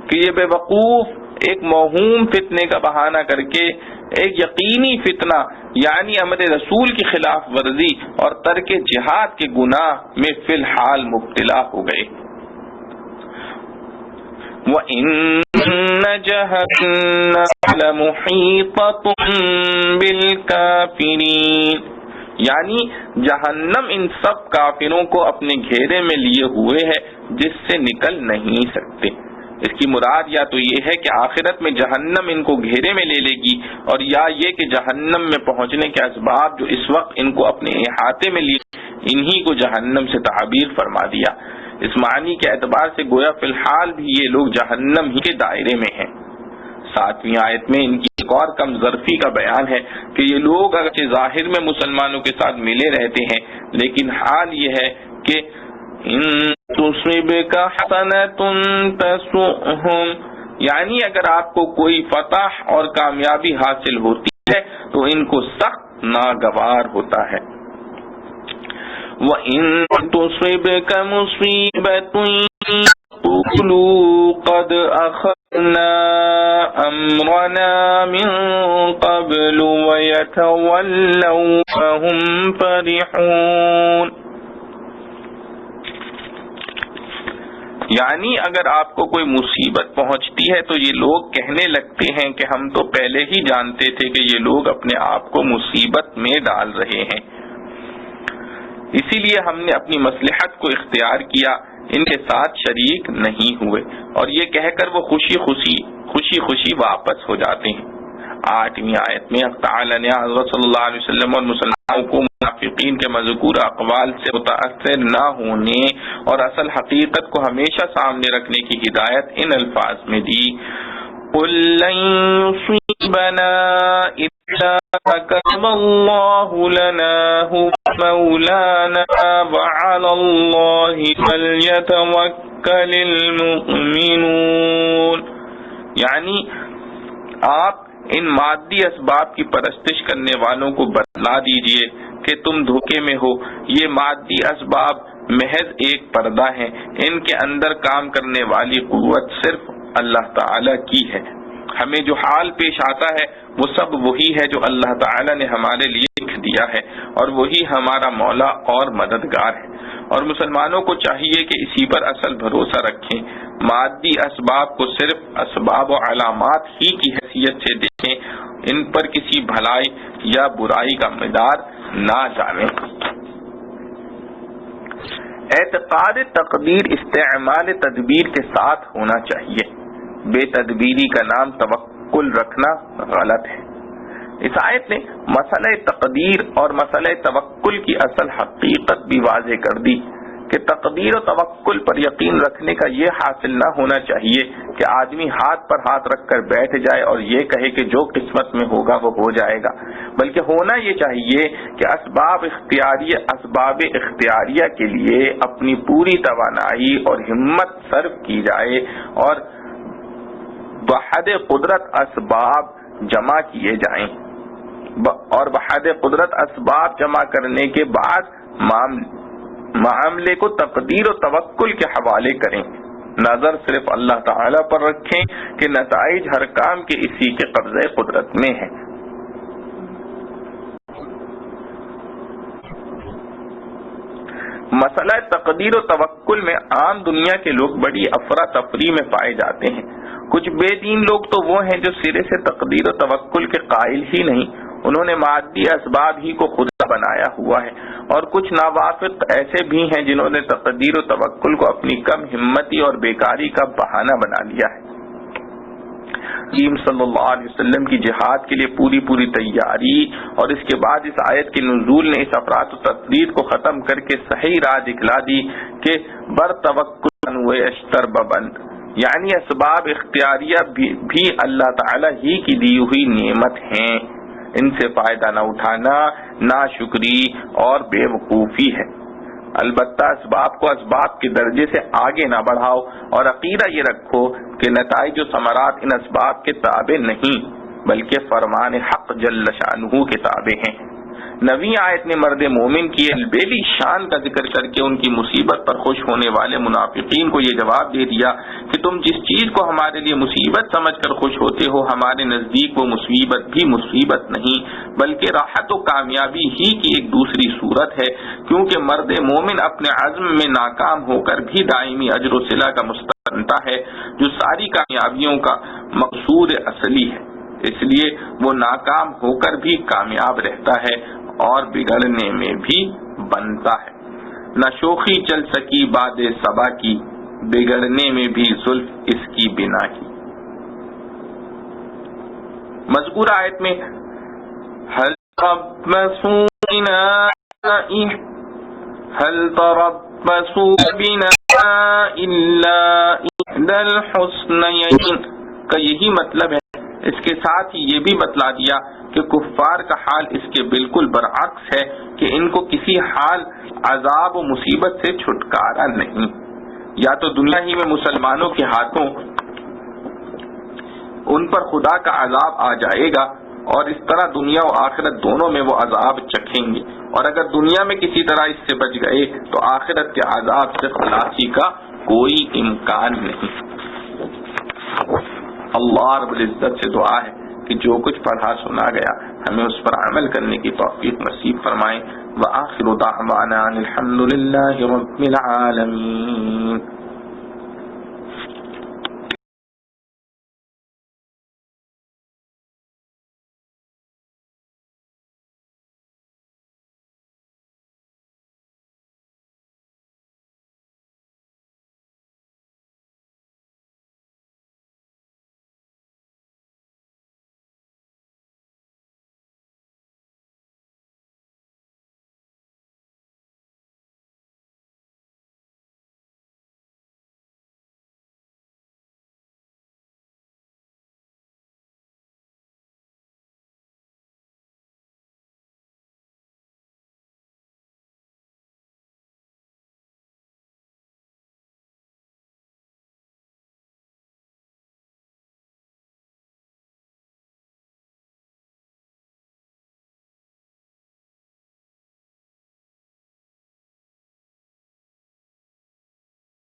کہ یہ بے وقوف ایک موہوم فتنے کا بہانہ کر کے ایک یقینی فتنہ یعنی امر رسول کی خلاف ورزی اور ترک جہاد کے گناہ میں فی الحال مبتلا ہو گئے۔ وَإِنَّ جَهَنَّمَ لَمُحِيطَةٌ بِالْكَافِرِينَ، یعنی جہنم ان سب کافروں کو اپنے گھیرے میں لیے ہوئے ہے جس سے نکل نہیں سکتے۔ اس کی مراد یا تو یہ ہے کہ آخرت میں جہنم ان کو گھیرے میں لے لے گی، اور یا یہ کہ جہنم میں پہنچنے کے اسباب جو اس وقت ان کو اپنے احاطے میں لیے، انہی کو جہنم سے تعبیر فرما دیا۔ اس معنی کے اعتبار سے گویا فی الحال بھی یہ لوگ جہنم ہی کے دائرے میں ہیں۔ 7ویں آیت میں ان کی ایک اور کم ظرفی کا بیان ہے کہ یہ لوگ اگرچہ ظاہر میں مسلمانوں کے ساتھ ملے رہتے ہیں، لیکن حال یہ ہے کہ ان تصبک حسنۃ تسؤہم، یعنی اگر آپ کو کوئی فتح اور کامیابی حاصل ہوتی ہے تو ان کو سخت ناگوار ہوتا ہے۔ وَإِن تُصِبْكَ مُصِيبَةٌ يَقُولُوا قَدْ أَخَذْنَا أَمْرَنَا مِن قَبْلُ وَيَتَوَلَّوْا فَهُمْ فَرِحُونَ، یعنی اگر آپ کو کوئی مصیبت پہنچتی ہے تو یہ لوگ کہنے لگتے ہیں کہ ہم تو پہلے ہی جانتے تھے کہ یہ لوگ اپنے آپ کو مصیبت میں ڈال رہے ہیں، اسی لیے ہم نے اپنی مصلحت کو اختیار کیا، ان کے ساتھ شریک نہیں ہوئے، اور یہ کہہ کر وہ خوشی خوشی واپس ہو جاتے ہیں۔ 8ویں آیت میں تعالی نے حضرت صلی اللہ علیہ وسلم اور مسلمانوں کو منافقین کے مذکور اقوال سے متاثر نہ ہونے اور اصل حقیقت کو ہمیشہ سامنے رکھنے کی ہدایت ان الفاظ میں دی، قُل لَن يُصِيبَنَا إِلَّا مَا كَتَبَ اللَّهُ لَنَا هُوَ مَوْلَانَا وَعَلَى اللَّهِ فَلْيَتَوَكَّلِ الْمُؤْمِنُونَ، یعنی آپ ان مادی اسباب کی پرستش کرنے والوں کو بتلا دیجئے کہ تم دھوکے میں ہو، یہ مادی اسباب محض ایک پردہ ہیں، ان کے اندر کام کرنے والی قوت صرف اللہ تعالی کی ہے، ہمیں جو حال پیش آتا ہے وہ سب وہی ہے جو اللہ تعالی نے ہمارے لیے لکھ دیا ہے، اور وہی ہمارا مولا اور مددگار ہے، اور مسلمانوں کو چاہیے کہ اسی پر اصل بھروسہ رکھیں، مادی اسباب کو صرف اسباب و علامات ہی کی حیثیت سے دیکھیں، ان پر کسی بھلائی یا برائی کا مدار نہ جانیں۔ اعتقاد تقدیر استعمال تدبیر کے ساتھ ہونا چاہیے، بے تدبیری کا نام توکل رکھنا غلط ہے۔ اس آیت نے مسئلہ تقدیر اور مسئلہ توکل کی اصل حقیقت بھی واضح کر دی کہ تقدیر و توکل پر یقین رکھنے کا یہ حاصل نہ ہونا چاہیے کہ آدمی ہاتھ پر ہاتھ رکھ کر بیٹھ جائے اور یہ کہے کہ جو قسمت میں ہوگا وہ ہو جائے گا، بلکہ ہونا یہ چاہیے کہ اسباب اختیاریہ کے لیے اپنی پوری توانائی اور ہمت صرف کی جائے، اور بحد قدرت اسباب جمع کیے جائیں، اور بحد قدرت اسباب جمع کرنے کے بعد معاملے کو تقدیر و توکل کے حوالے کریں، نظر صرف اللہ تعالی پر رکھیں کہ نتائج ہر کام کے اسی کے قبضہ قدرت میں ہیں۔ مسئلہ تقدیر و توکل میں عام دنیا کے لوگ بڑی افراتفری میں پائے جاتے ہیں۔ کچھ بے دین لوگ تو وہ ہیں جو سرے سے تقدیر و توکل کے قائل ہی نہیں، انہوں نے مادی اسباب ہی کو خدا بنایا ہوا ہے، اور کچھ ناوافق ایسے بھی ہیں جنہوں نے تقدیر و توکل کو اپنی کم ہمتی اور بیکاری کا بہانہ بنا لیا ہے۔ صلی اللہ علیہ وسلم کی جہاد کے لیے پوری تیاری، اور اس کے بعد اس آیت کے نزول نے اس افراط و تفرید کو ختم کر کے صحیح راہ دکھلا دی کہ بر توکل و اشتر ببند، یعنی اسباب اختیاریہ بھی اللہ تعالی ہی کی دی ہوئی نعمت ہیں، ان سے فائدہ نہ اٹھانا ناشکری اور بے وقوفی ہے۔ البتہ اسباب کو اسباب کے درجے سے آگے نہ بڑھاؤ، اور عقیدہ یہ رکھو کہ نتائج و ثمرات ان اسباب کے تابع نہیں بلکہ فرمان حق جل شانہ کے تابع ہیں۔ 9ویں آیت نے مرد مومن کی البیلی شان کا ذکر کر کے ان کی مصیبت پر خوش ہونے والے منافقین کو یہ جواب دے دیا کہ تم جس چیز کو ہمارے لیے مصیبت سمجھ کر خوش ہوتے ہو، ہمارے نزدیک وہ مصیبت بھی مصیبت نہیں بلکہ راحت و کامیابی ہی کی ایک دوسری صورت ہے، کیونکہ مرد مومن اپنے عزم میں ناکام ہو کر بھی دائمی اجر و صلہ کا مستحق بنتا ہے، جو ساری کامیابیوں کا مقصود اصلی ہے، اس لیے وہ ناکام ہو کر بھی کامیاب رہتا ہے اور بگڑنے میں بھی بنتا ہے۔ نہ شوخی چل سکی باد صبا کی، بگڑنے میں بھی زلف اس کی بنا کی۔ مذکورہ آیت میں هل تربصوا بنا الا احدى الحسنيين کا یہی مطلب ہے۔ اس کے ساتھ ہی یہ بھی بتلا دیا کہ کفار کا حال اس کے بالکل برعکس ہے کہ ان کو کسی حال عذاب و مصیبت سے چھٹکارا نہیں، یا تو دنیا ہی میں مسلمانوں کے ہاتھوں ان پر خدا کا عذاب آ جائے گا، اور اس طرح دنیا و آخرت دونوں میں وہ عذاب چکھیں گے، اور اگر دنیا میں کسی طرح اس سے بچ گئے تو آخرت کے عذاب سے خلاصی کا کوئی امکان نہیں۔ اللہ رب العزت سے دعا ہے کہ جو کچھ پڑھا سنا گیا ہمیں اس پر عمل کرنے کی توفیق نصیب فرمائیں۔ وآخر دعوانا الحمد للہ رب العالمین۔